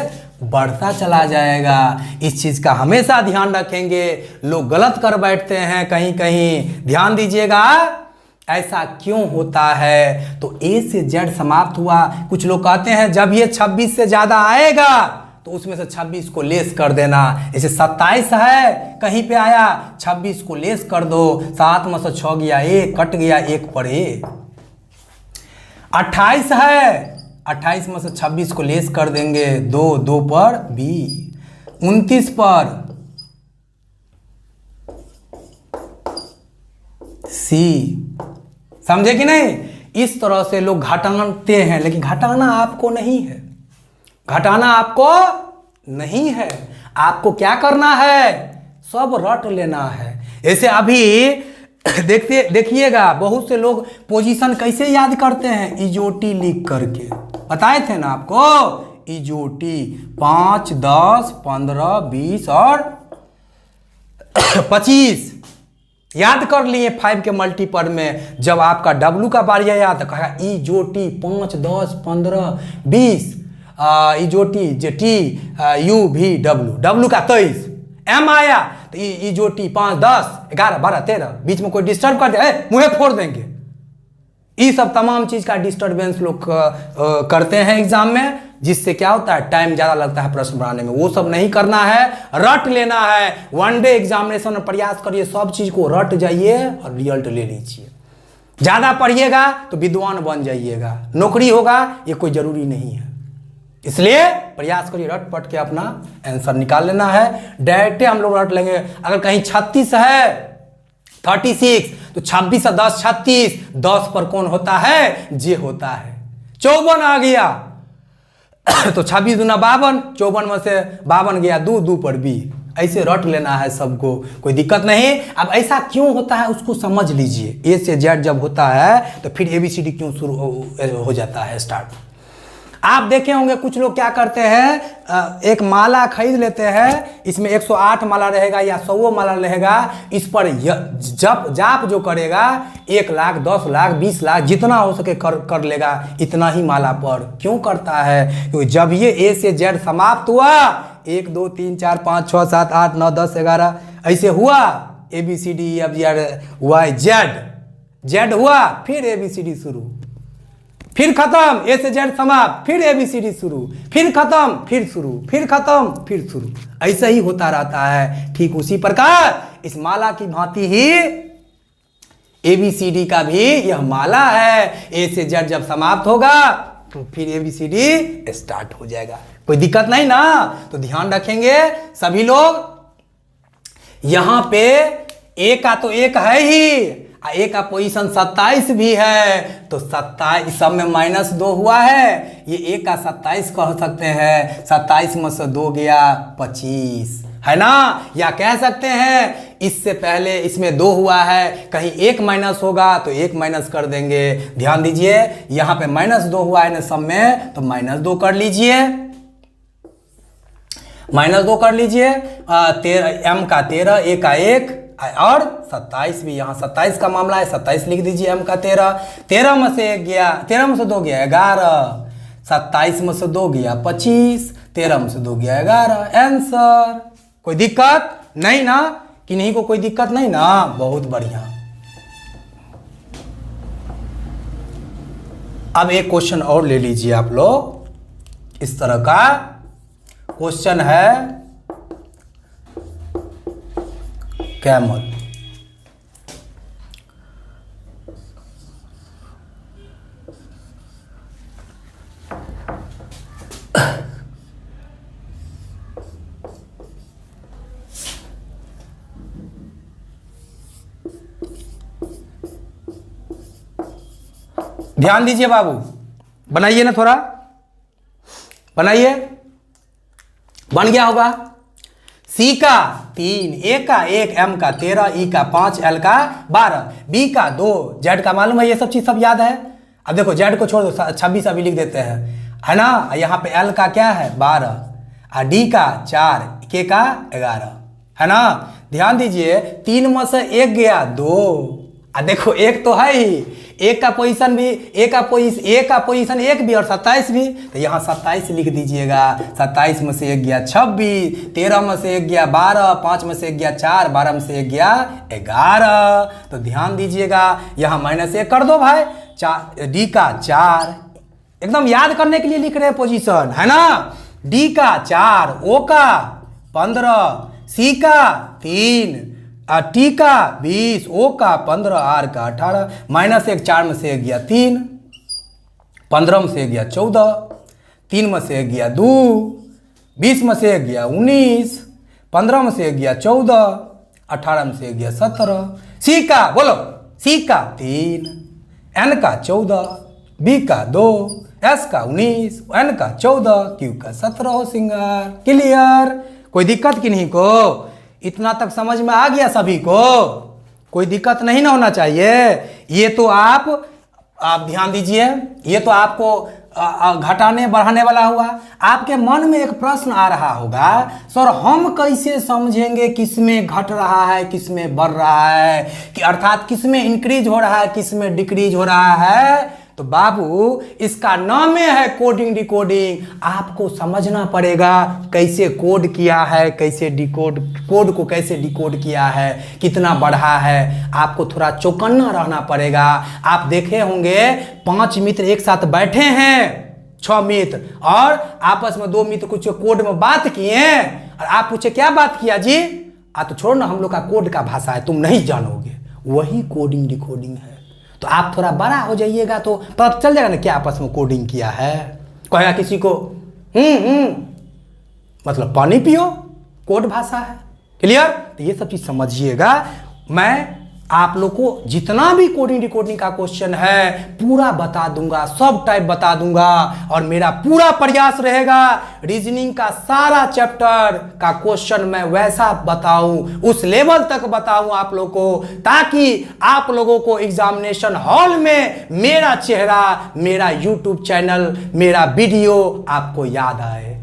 बढ़ता चला जाएगा। इस चीज का हमेशा ध्यान रखेंगे। लोग गलत कर बैठते हैं कहीं कहीं, ध्यान दीजिएगा ऐसा क्यों होता है। तो ए से जेड समाप्त हुआ, कुछ लोग कहते हैं जब ये 26 से ज्यादा आएगा तो उसमें से 26 को लेस कर देना। जैसे 27 है कहीं पे आया, 26 को लेस कर दो, 7 में से 6 गया 1, कट गया 1 पर ए। 28 है, 28 में से 26 को लेस कर देंगे, 2 पर बी। 29 पर सी, समझे कि नहीं? इस तरह से लोग घटाते हैं, लेकिन घटाना आपको नहीं है, घटाना आपको नहीं है। आपको क्या करना है? सब रट लेना है। ऐसे अभी देखिएगा बहुत से लोग पोजीशन कैसे याद करते हैं, इजोटी लिख करके। बताए थे ना आपको, इजोटी 5, 10, 15, 20 और 25 याद कर लिए 5 के मल्टीपल में। जब आपका W का बारी आया तो कहा इजोटी 5, 10, 15, 20, इजोटी जे टी यू भी W का 23, M आया तो इजोटी 5, 10, 11, 12, 13, बीच में कोई डिस्टर्ब कर दे मुँह फोड़ देंगे। ये सब तमाम चीज का डिस्टर्बेंस लोग करते हैं एग्जाम में, जिससे क्या होता है टाइम ज्यादा लगता है प्रश्न बनाने में। वो सब नहीं करना है, रट लेना है। 1 डे एग्जामिनेशन में प्रयास करिए, सब चीज को रट जाइए और रिजल्ट ले लीजिए। ज्यादा पढ़िएगा तो विद्वान बन जाइएगा, नौकरी होगा ये कोई जरूरी नहीं है। इसलिए प्रयास करिए, रट पट के अपना आंसर निकाल लेना है। डायरेक्ट हम लोग रट लेंगे। अगर कहीं 36 है 36 तो 26 और 10 36, 10 पर कौन होता है? जे होता है। 54 आ गया तो 26 दूना 52, 54 में से 52 गया 2 पर बी। ऐसे रट लेना है सबको, कोई दिक्कत नहीं। अब ऐसा क्यों होता है उसको समझ लीजिए। ए से जेड जब होता है तो फिर ABCD क्यों शुरू हो जाता है स्टार्ट। आप देखे होंगे कुछ लोग क्या करते हैं, एक माला खरीद लेते हैं, इसमें 108 माला रहेगा या 100 माला रहेगा। इस पर जाप जो करेगा 1 लाख, 10 लाख, 20 लाख जितना हो सके कर लेगा, इतना ही माला पर। क्यों करता है? क्योंकि जब ये ए से जेड समाप्त हुआ, 1 2 3 4 5 6 7 8 9 10 11 ऐसे हुआ, ABCD FGY जेड हुआ, फिर ABCD शुरू, फिर खत्म, ए से जेड समाप्त, फिर ABCD शुरू, फिर खत्म, फिर शुरू, फिर खत्म, फिर शुरू। ऐसा ही होता रहता है। ठीक उसी प्रकार इस माला की भांति ही ABCD का भी यह माला है। ए से जेड जब समाप्त होगा तो फिर ABCD स्टार्ट हो जाएगा। कोई दिक्कत नहीं ना? तो ध्यान रखेंगे सभी लोग। यहां पे ए का तो 1 है ही, ए का पोजीशन 27 भी है, तो 27 सब में -2 हुआ है, ये ए का 27 कह सकते हैं। 27 में से 2 गया 25, है ना। या कह सकते हैं इससे पहले इसमें 2 हुआ है, कहीं 1 माइनस होगा तो 1 माइनस कर देंगे। ध्यान दीजिए यहाँ पे -2 हुआ है ना सब में, तो -2 कर लीजिए, -2 कर लीजिए। 13 m का 13, ए का 1 और 27 भी, यहाँ 27 का मामला है, 27 लिख दीजिए। m का 13, 13 में से 1 गया, 13 में से 2 गया 11, 27 में से 2 गया 25, 13 में से 2 गया 11। आंसर। कोई दिक्कत नहीं ना, किन्हीं को कोई दिक्कत नहीं ना, बहुत बढ़िया। अब एक क्वेश्चन और ले लीजिए आप लोग, इस तरह का क्वेश्चन है कैमल। ध्यान दीजिए बाबू, बनाइए ना, थोड़ा बनाइए। बन गया होगा। सी का 3, ए का 1, एम का 13, ई का 5, एल का 12, बी का 2, जेड का मालूम है, ये सब चीज सब याद है। अब देखो जेड को छोड़ दो, 26 अभी लिख देते हैं, है ना। यहाँ पे एल का क्या है 12, और डी का 4, के का 11, है ना। ध्यान दीजिए 3 में से 1 गया 2, देखो 1 तो है ही, एक का पोजीशन भी, ए का पोजीशन 1 भी और 27 भी, तो यहाँ 27 लिख दीजिएगा। 27 में से 1 गया 26, 13 में से 1 गया 12, 5 में से 1 गया 4, 12 में से 1 गया 11। तो ध्यान दीजिएगा यहाँ -1 कर दो भाई। डी का 4, एकदम याद करने के लिए लिख रहे हैं पोजीशन, है ना। डी का 4, ओ का 15, सी का 3, टी का 20, ओ का 15, आर का 18, -1 4 में से 1 गया 3, 15 में से 1 गया 14, 3 में से 1 गया 2, 20 में से 1 गया 19, 15 में से 1 गया 14, 18 में से 1 गया 17। सी का बोलो, सी का 3, एन का 14, बी का 2, एस का 19, एन का 14, क्यू का 17 हो सिंगर। क्लियर? कोई दिक्कत किन्हीं को? इतना तक समझ में आ गया सभी को? कोई दिक्कत नहीं ना होना चाहिए। ये तो आप ध्यान दीजिए, ये तो आपको घटाने बढ़ाने वाला हुआ। आपके मन में एक प्रश्न आ रहा होगा, सर हम कैसे समझेंगे किसमें घट रहा है किसमें बढ़ रहा है, कि अर्थात किसमें इंक्रीज हो रहा है किसमें डिक्रीज हो रहा है। तो बाबू इसका नाम है कोडिंग डिकोडिंग। आपको समझना पड़ेगा कैसे कोड किया है, कैसे डिकोड, कोड को कैसे डिकोड किया है, कितना बढ़ा है। आपको थोड़ा चौकन्ना रहना पड़ेगा। आप देखे होंगे 5 मित्र एक साथ बैठे हैं, 6 मित्र, और आपस में 2 मित्र कुछ कोड में बात किए, और आप पूछे क्या बात किया जी? तो छोड़ो ना, हम लोग का कोड का भाषा है, तुम नहीं जानोगे। वही कोडिंग डिकोडिंग है। तो आप थोड़ा बड़ा हो जाइएगा तो पता चल जाएगा ना क्या आपस में कोडिंग किया है। कहेगा किसी को मतलब पानी पियो, कोड भाषा है। क्लियर? तो ये सब चीज समझिएगा। मैं आप लोग को जितना भी कोडिंग डिकोडिंग का क्वेश्चन है पूरा बता दूंगा, सब टाइप बता दूंगा, और मेरा पूरा प्रयास रहेगा रीजनिंग का सारा चैप्टर का क्वेश्चन मैं वैसा बताऊं, उस लेवल तक बताऊं आप लोग को, ताकि आप लोगों को एग्जामिनेशन हॉल में मेरा चेहरा, मेरा यूट्यूब चैनल, मेरा वीडियो आपको याद आए।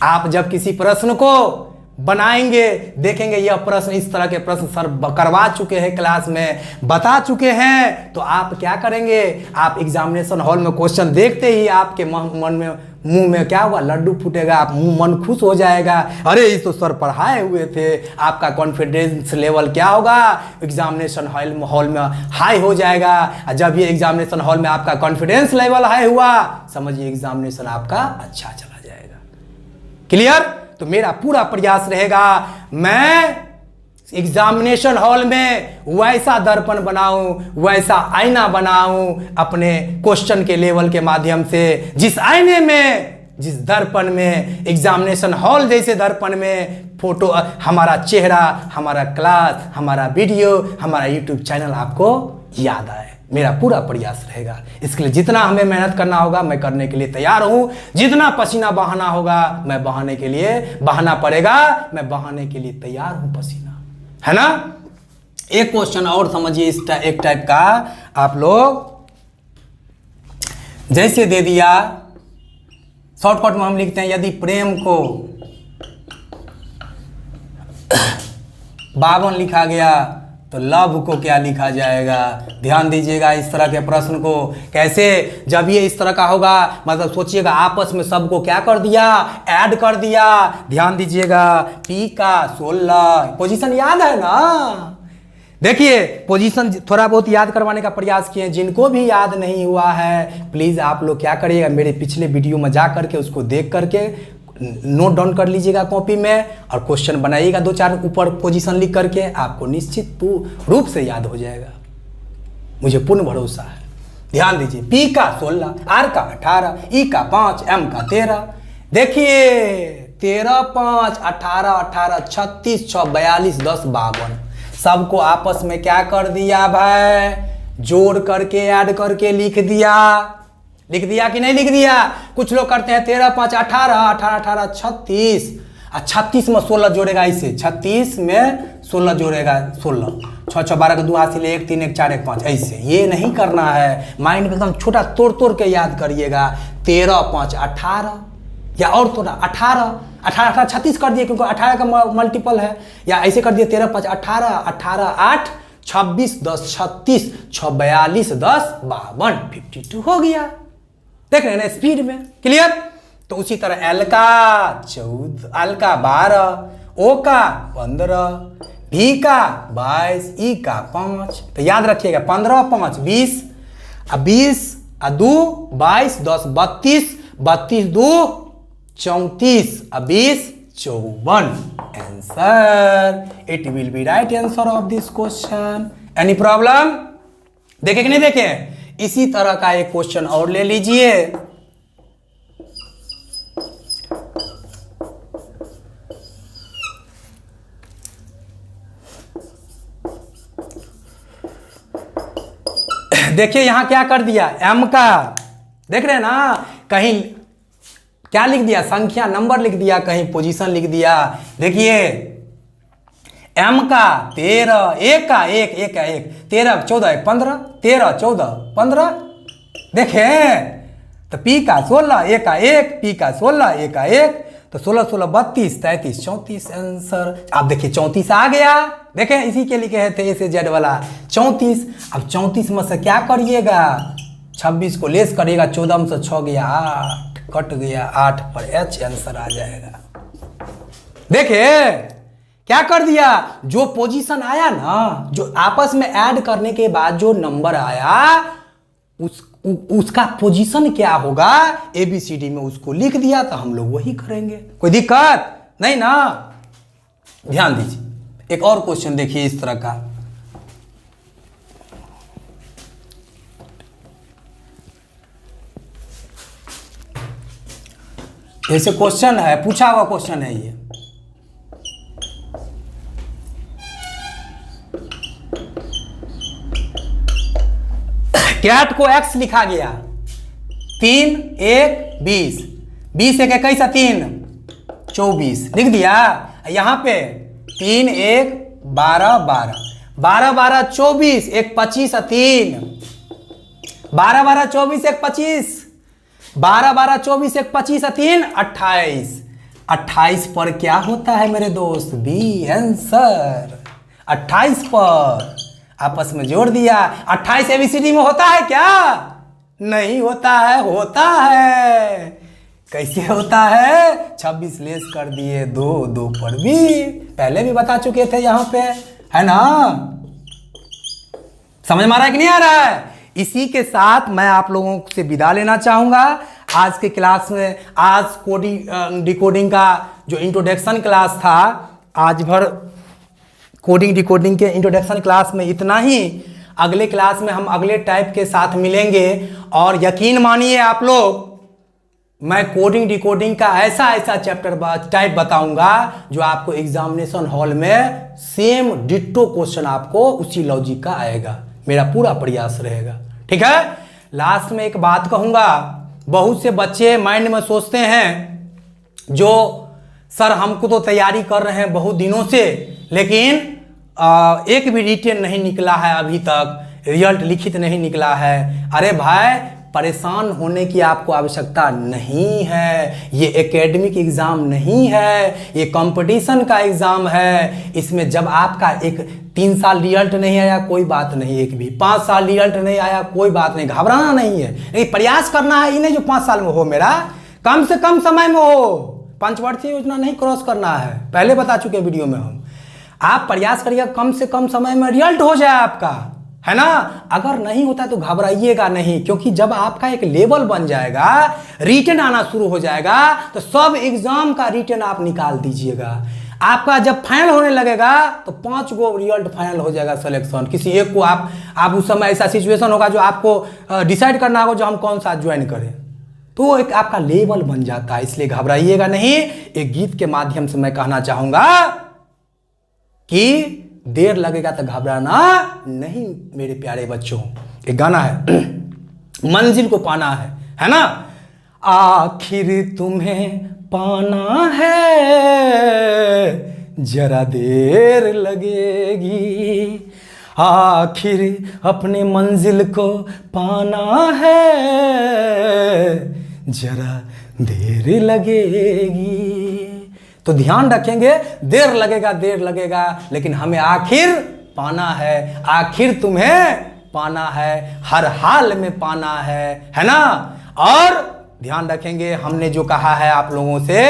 आप जब किसी प्रश्न को बनाएंगे, देखेंगे यह प्रश्न, इस तरह के प्रश्न सर करवा चुके हैं, क्लास में बता चुके हैं, तो आप क्या करेंगे? आप एग्जामिनेशन हॉल में क्वेश्चन देखते ही आपके मन में, मुंह में क्या हुआ, लड्डू फूटेगा, आप मन खुश हो जाएगा। अरे इस तो सर पढ़ाए हुए थे। आपका कॉन्फिडेंस लेवल क्या होगा? एग्जामिनेशन हॉल में हाई हो जाएगा। जब ये एग्जामिनेशन हॉल में आपका कॉन्फिडेंस लेवल हाई हुआ, समझिए एग्जामिनेशन आपका अच्छा चला जाएगा। क्लियर? तो मेरा पूरा प्रयास रहेगा मैं एग्जामिनेशन हॉल में वैसा दर्पण बनाऊं, वैसा आईना बनाऊं अपने क्वेश्चन के लेवल के माध्यम से, जिस आईने में जिस दर्पण में, एग्जामिनेशन हॉल जैसे दर्पण में फोटो, हमारा चेहरा, हमारा क्लास, हमारा वीडियो, हमारा यूट्यूब चैनल आपको याद आए। मेरा पूरा प्रयास रहेगा। इसके लिए जितना हमें मेहनत करना होगा मैं करने के लिए तैयार हूं। जितना पसीना बहाना होगा मैं बहाने के लिए, बहाना पड़ेगा मैं बहाने के लिए तैयार हूं पसीना, है ना। एक क्वेश्चन और समझिए इस एक टाइप का आप लोग, जैसे दे दिया शॉर्टकट में हम लिखते हैं, यदि प्रेम को 52 लिखा गया तो लव को क्या लिखा जाएगा। ध्यान दीजिएगा इस तरह के प्रश्न को कैसे, जब ये इस तरह का होगा मतलब सोचिएगा आपस में सबको क्या कर दिया, ऐड कर दिया। ध्यान दीजिएगा, पी का 16 पोजीशन याद है ना। देखिए पोजीशन थोड़ा बहुत याद करवाने का प्रयास किए, जिनको भी याद नहीं हुआ है प्लीज आप लोग क्या करिएगा, मेरे पिछले वीडियो में जा करके उसको देख करके नोट डाउन कर लीजिएगा कॉपी में और क्वेश्चन बनाइएगा 2-4 ऊपर पोजीशन लिख करके, आपको निश्चित रूप से याद हो जाएगा, मुझे पूर्ण भरोसा है। ध्यान दीजिए, पी का 16, आर का 18, ई का 5, एम का 13। देखिए 13, 5, 18, 18, 36, 6, 42, 10, 52 सबको आपस में क्या कर दिया भाई, जोड़ करके ऐड करके लिख दिया। लिख दिया कि नहीं लिख दिया। कुछ लोग करते हैं 13, 5, 18, 18, 18, 36 और 36 में 16 जोड़ेगा, इसे 36 में 16 जोड़ेगा, 16 6 6 12 का 2 हासिल 1 3 1 4 1 5। ऐसे ये नहीं करना है, माइंड में एकदम छोटा तोड़ तोड़ के याद करिएगा। 13, 5, 18 या और थोड़ा 18, 18, 18, 36 कर दिए क्योंकि 18 का मल्टीपल है, या ऐसे कर दिए 13, 5, 18, 18, 8, 26, 10, 36, 6, 42, 10, 52, 52 हो गया। देख रहे हैं ना स्पीड में, क्लियर। तो उसी तरह एल का 14, एल का 12, ओ का 15, भी का 22, ई का 5। तो याद रखिएगा 15, 5, 20, 20 2 22, 10 32, 32 2 34, 20 54। Answer, it will be right answer of this question. Any problem, देखे कि नहीं देखे। इसी तरह का एक क्वेश्चन और ले लीजिए। देखिए यहां क्या कर दिया, एम का, देख रहे हैं ना, कहीं क्या लिख दिया, संख्या नंबर लिख दिया, कहीं पोजीशन लिख दिया। देखिए एम का 13, एक का 1, एक का 1, 13, 14, 1, 15, 13, 14, 15। देखे तो पी का 16, एक का 1, पी का 16, एक का 1, तो 16 16 32 33 34। आंसर आप देखिए 34 आ गया। देखें इसी के लिखे थे ए से जेड वाला 34। अब 34 में से क्या करिएगा, 26 को लेस करिएगा, 14 में से 6 गया 8, कट गया 8 पर एच आंसर आ जाएगा। देखे क्या कर दिया, जो पोजीशन आया ना, जो आपस में ऐड करने के बाद जो नंबर आया उसका पोजीशन क्या होगा एबीसीडी में, उसको लिख दिया, तो हम लोग वही करेंगे, कोई दिक्कत नहीं ना। ध्यान दीजिए एक और क्वेश्चन देखिए इस तरह का। जैसे क्वेश्चन है, पूछा हुआ क्वेश्चन है ये, कैट को एक्स लिखा गया, 3 1 20, 20 1 21 3 24 लिख दिया। यहां पे 3 1 12 12 12 12 24 1 25 3 12 12 24 1 25 12 12 24 1 25 3 28। 28 पर क्या होता है मेरे दोस्त, बी आंसर। 28 पर आपस में जोड़ दिया। 28 एबीसीडी में होता है क्या, नहीं होता है, होता है। कैसे होता है, 26 लेस कर दिए 2 2 पर भी, पहले भी बता चुके थे यहां पे, है ना। समझ में आ रहा है कि नहीं आ रहा है। इसी के साथ मैं आप लोगों से विदा लेना चाहूंगा आज के क्लास में। आज कोडिंग डिकोडिंग का जो इंट्रोडक्शन क्लास था, आज भर कोडिंग डिकोडिंग के इंट्रोडक्शन क्लास में इतना ही। अगले क्लास में हम अगले टाइप के साथ मिलेंगे और यकीन मानिए आप लोग मैं कोडिंग डिकोडिंग का ऐसा ऐसा चैप्टर टाइप बताऊंगा जो आपको एग्जामिनेशन हॉल में सेम डिट्टो क्वेश्चन आपको उसी लॉजिक का आएगा। मेरा पूरा प्रयास रहेगा, ठीक है। लास्ट में एक बात कहूंगा, बहुत से बच्चे माइंड में सोचते हैं जो सर हमको तो तैयारी कर रहे हैं बहुत दिनों से, लेकिन एक भी रिटेन नहीं निकला है अभी तक, रिजल्ट लिखित नहीं निकला है। अरे भाई, परेशान होने की आपको आवश्यकता नहीं है। ये एकेडमिक एग्जाम नहीं है, ये कंपटीशन का एग्जाम है। इसमें जब आपका एक 3 साल रिजल्ट नहीं आया कोई बात नहीं, एक भी 5 साल रिजल्ट नहीं आया कोई बात नहीं, घबराना नहीं है। लेकिन प्रयास करना है, इन्हें जो 5 साल में हो मेरा, कम से कम समय में हो। पंचवर्षीय योजना नहीं क्रॉस करना है, पहले बता चुके वीडियो में हम। आप प्रयास करिएगा कम से कम समय में रिजल्ट हो जाए आपका, है ना। अगर नहीं होता तो घबराइएगा नहीं, क्योंकि जब आपका एक लेवल बन जाएगा, रिटन आना शुरू हो जाएगा, तो सब एग्जाम का रिटन आप निकाल दीजिएगा। आपका जब फाइनल होने लगेगा तो 5 गो रिजल्ट फाइनल हो जाएगा सिलेक्शन। किसी एक को आप उस समय ऐसा सिचुएशन होगा जो आपको डिसाइड करना होगा जो हम कौन सा ज्वाइन करें, तो एक आपका लेवल बन जाता है। इसलिए घबराइएगा नहीं। एक गीत के माध्यम से मैं कहना चाहूंगा कि देर लगेगा तो घबराना नहीं मेरे प्यारे बच्चों। एक गाना है, मंजिल को पाना है ना। आखिर तुम्हें पाना है, जरा देर लगेगी। आखिर अपने मंजिल को पाना है, जरा देर लगेगी। तो ध्यान रखेंगे, देर लगेगा, लेकिन हमें आखिर पाना है। आखिर तुम्हें पाना है, हर हाल में पाना है ना। और ध्यान रखेंगे, हमने जो कहा है आप लोगों से,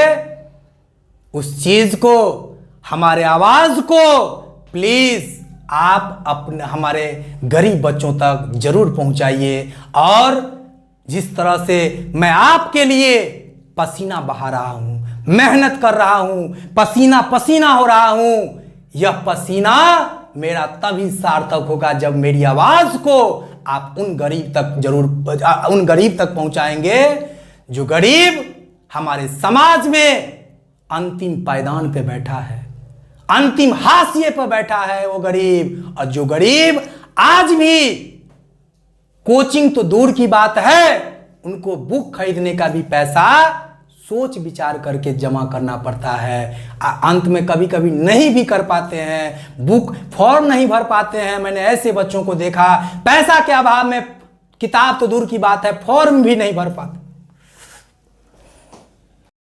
उस चीज को, हमारे आवाज को प्लीज आप अपने हमारे गरीब बच्चों तक जरूर पहुंचाइए। और जिस तरह से मैं आपके लिए पसीना बहा रहा हूं, मेहनत कर रहा हूं, पसीना पसीना हो रहा हूं, यह पसीना मेरा तभी सार्थक होगा जब मेरी आवाज को आप उन गरीब तक पहुंचाएंगे जो गरीब हमारे समाज में अंतिम पायदान पे बैठा है, अंतिम हाशिए पर बैठा है वो गरीब। और जो गरीब आज भी, कोचिंग तो दूर की बात है, उनको बुक खरीदने का भी पैसा सोच विचार करके जमा करना पड़ता है। अंत में कभी कभी नहीं भी कर पाते हैं, बुक फॉर्म नहीं भर पाते हैं। मैंने ऐसे बच्चों को देखा, पैसा के अभाव में किताब तो दूर की बात है, फॉर्म भी नहीं भर पाते।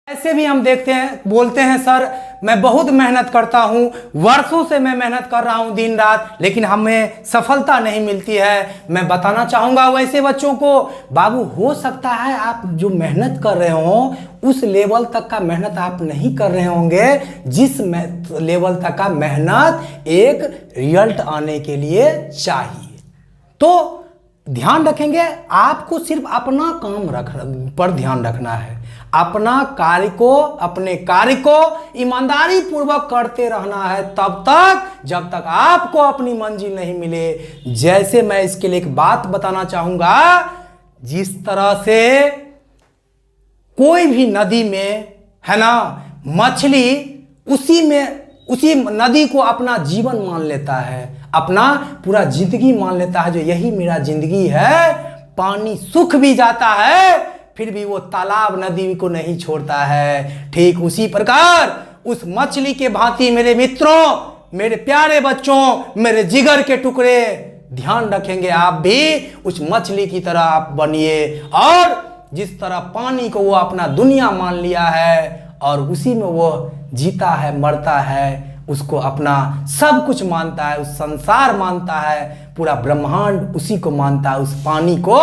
ऐसे भी हम देखते हैं, बोलते हैं सर मैं बहुत मेहनत करता हूं, वर्षों से मैं मेहनत कर रहा हूं दिन रात, लेकिन हमें सफलता नहीं मिलती है। मैं बताना चाहूंगा वैसे बच्चों को, बाबू हो सकता है आप जो मेहनत कर रहे हो उस लेवल तक का मेहनत आप नहीं कर रहे होंगे जिस लेवल तक का मेहनत एक रिजल्ट आने के लिए चाहिए। तो ध्यान रखेंगे, आपको सिर्फ अपना काम पर ध्यान रखना है। अपना कार्य को, अपने कार्य को ईमानदारी पूर्वक करते रहना है तब तक जब तक आपको अपनी मंजिल नहीं मिले। जैसे मैं इसके लिए एक बात बताना चाहूंगा, जिस तरह से कोई भी नदी में, है ना, मछली उसी नदी को अपना जीवन मान लेता है, अपना पूरा जिंदगी मान लेता है, जो यही मेरा जिंदगी है। पानी सूख भी जाता है फिर भी वो तालाब नदी को नहीं छोड़ता है। ठीक उसी प्रकार उस मछली के भांति मेरे मित्रों, मेरे प्यारे बच्चों, मेरे जिगर के टुकड़े, ध्यान रखेंगे आप भी उस मछली की तरह आप बनिए। और जिस तरह पानी को वो अपना दुनिया मान लिया है और उसी में वो जीता है, मरता है, उसको अपना सब कुछ मानता है, उस संसार मानता है, पूरा ब्रह्मांड उसी को मानता है, उस पानी को।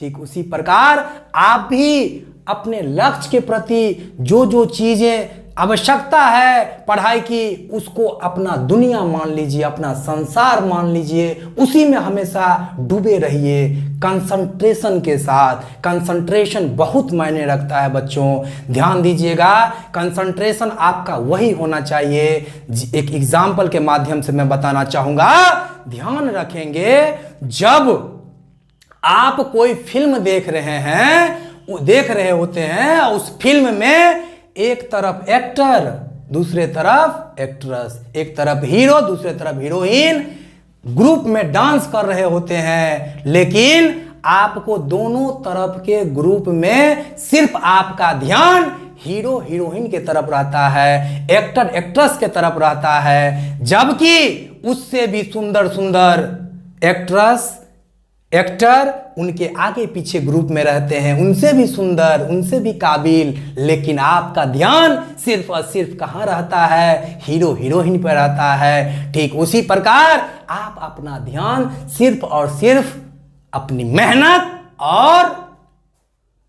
ठीक उसी प्रकार आप भी अपने लक्ष्य के प्रति जो जो चीजें आवश्यकता है पढ़ाई की, उसको अपना दुनिया मान लीजिए, अपना संसार मान लीजिए, उसी में हमेशा डूबे रहिए कंसंट्रेशन के साथ। कंसंट्रेशन बहुत मायने रखता है बच्चों, ध्यान दीजिएगा। कंसंट्रेशन आपका वही होना चाहिए। एक एग्जाम्पल के माध्यम से मैं बताना चाहूंगा, ध्यान रखेंगे, जब आप कोई फिल्म देख रहे हैं वो देख रहे होते हैं। उस फिल्म में एक तरफ एक्टर, दूसरे तरफ एक्ट्रेस, एक तरफ हीरो, दूसरे तरफ हीरोइन ग्रुप में डांस कर रहे होते हैं, लेकिन आपको दोनों तरफ के ग्रुप में सिर्फ आपका ध्यान हीरो हीरोइन के तरफ रहता है, एक्टर एक्ट्रेस के तरफ रहता है, जबकि उससे भी सुंदर सुंदर एक्ट्रेस एक्टर उनके आगे पीछे ग्रुप में रहते हैं, उनसे भी सुंदर, उनसे भी काबिल, लेकिन आपका ध्यान सिर्फ और सिर्फ कहाँ रहता है? हीरो हीरोइन पर रहता है। ठीक उसी प्रकार आप अपना ध्यान सिर्फ और सिर्फ अपनी मेहनत और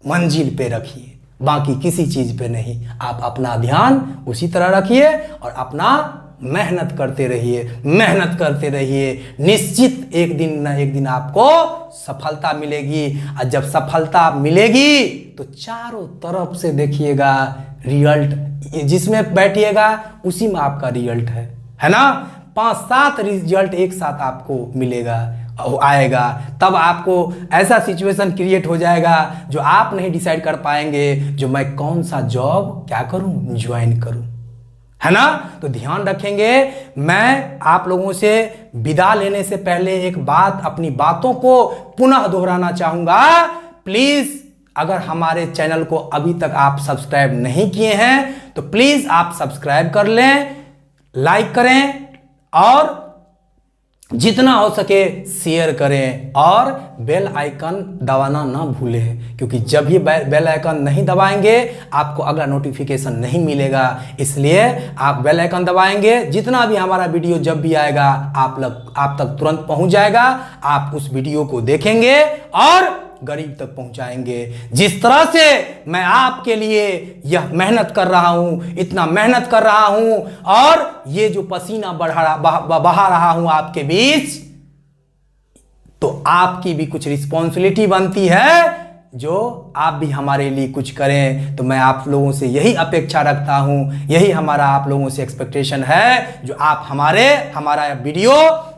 मंजिल पे रखिए, बाकी किसी चीज पे नहीं। आप अपना ध्यान उसी तरह रखिए और अपना मेहनत करते रहिए, मेहनत करते रहिए। निश्चित एक दिन ना एक दिन आपको सफलता मिलेगी, और जब सफलता मिलेगी तो चारों तरफ से देखिएगा रिजल्ट, जिसमें बैठिएगा उसी में आपका रिजल्ट है ना। 5-7 रिजल्ट एक साथ आपको मिलेगा, आएगा, तब आपको ऐसा सिचुएशन क्रिएट हो जाएगा जो आप नहीं डिसाइड कर पाएंगे, जो मैं कौन सा जॉब क्या करूं, ज्वाइन करूं, है ना। तो ध्यान रखेंगे। मैं आप लोगों से विदा लेने से पहले एक बात, अपनी बातों को पुनः दोहराना चाहूंगा। प्लीज अगर हमारे चैनल को अभी तक आप सब्सक्राइब नहीं किए हैं तो प्लीज आप सब्सक्राइब कर लें, लाइक करें और जितना हो सके शेयर करें, और बेल आइकन दबाना ना भूलें, क्योंकि जब ये बेल आइकन नहीं दबाएंगे आपको अगला नोटिफिकेशन नहीं मिलेगा। इसलिए आप बेल आइकन दबाएंगे, जितना भी हमारा वीडियो जब भी आएगा आप तक तुरंत पहुंच जाएगा। आप उस वीडियो को देखेंगे और गरीब तक पहुंचाएंगे। जिस तरह से मैं आपके लिए यह मेहनत कर रहा हूं, इतना मेहनत कर रहा हूं, और ये जो पसीना बहा रहा हूं आपके बीच, तो आपकी भी कुछ रिस्पॉन्सिबिलिटी बनती है, जो आप भी हमारे लिए कुछ करें। तो मैं आप लोगों से यही अपेक्षा रखता हूं, यही हमारा आप लोगों से एक्सपेक्टेशन है, जो आप हमारा वीडियो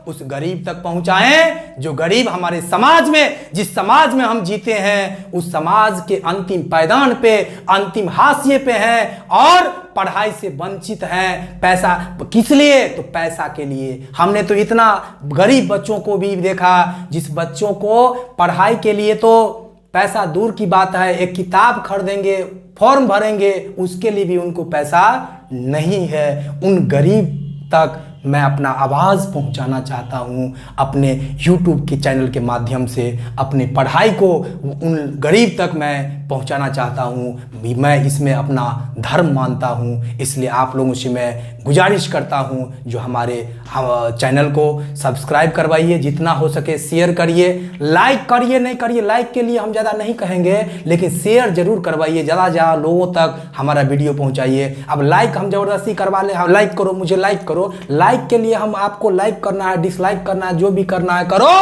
उस गरीब तक पहुंचाएं, जो गरीब हमारे समाज में, जिस समाज में हम जीते हैं, उस समाज के अंतिम पायदान पे, अंतिम हाशिए पे हैं और पढ़ाई से वंचित हैं। पैसा किस लिए? तो पैसा के लिए। हमने तो इतना गरीब बच्चों को भी देखा, जिस बच्चों को पढ़ाई के लिए तो पैसा दूर की बात है, एक किताब खरीदेंगे, फॉर्म भरेंगे, उसके लिए भी उनको पैसा नहीं है। उन गरीब तक मैं अपना आवाज़ पहुंचाना चाहता हूं, अपने YouTube के चैनल के माध्यम से अपने पढ़ाई को उन गरीब तक मैं पहुंचाना चाहता हूं। मैं इसमें अपना धर्म मानता हूं, इसलिए आप लोगों से मैं गुजारिश करता हूं, जो हमारे चैनल को सब्सक्राइब करवाइए, जितना हो सके शेयर करिए, लाइक करिए, नहीं करिए, लाइक के लिए हम ज़्यादा नहीं कहेंगे, लेकिन शेयर जरूर करवाइए, ज़्यादा ज़्यादा लोगों तक हमारा वीडियो पहुँचाइए। अब लाइक हम ज़बरदस्ती करवा ले, लाइक करो, मुझे लाइक करो, लाइक के लिए हम आपको लाइक करना है, डिसलाइक करना है, जो भी करना है करो,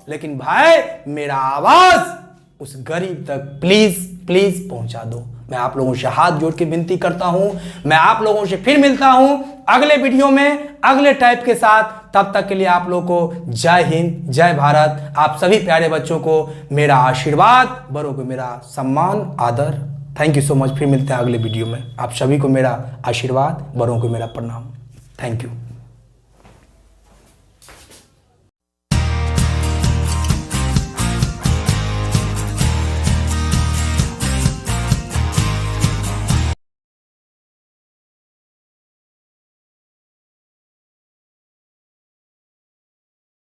लेकिन भाई मेरा आवाज उस गरीब तक प्लीज प्लीज पहुंचा दो। मैं आप लोगों से हाथ जोड़ के विनती करता हूं। मैं आप लोगों से फिर मिलता हूं अगले वीडियो में अगले टाइप के साथ। तब तक के लिए आप लोगों को जय हिंद, जय भारत। आप सभी प्यारे बच्चों को मेरा आशीर्वाद, बड़ों को मेरा सम्मान, आदर। Thank you so much. फिर मिलते हैं अगले वीडियो में। आप सभी को मेरा आशीर्वाद, बड़ों को मेरा प्रणाम। Thank you.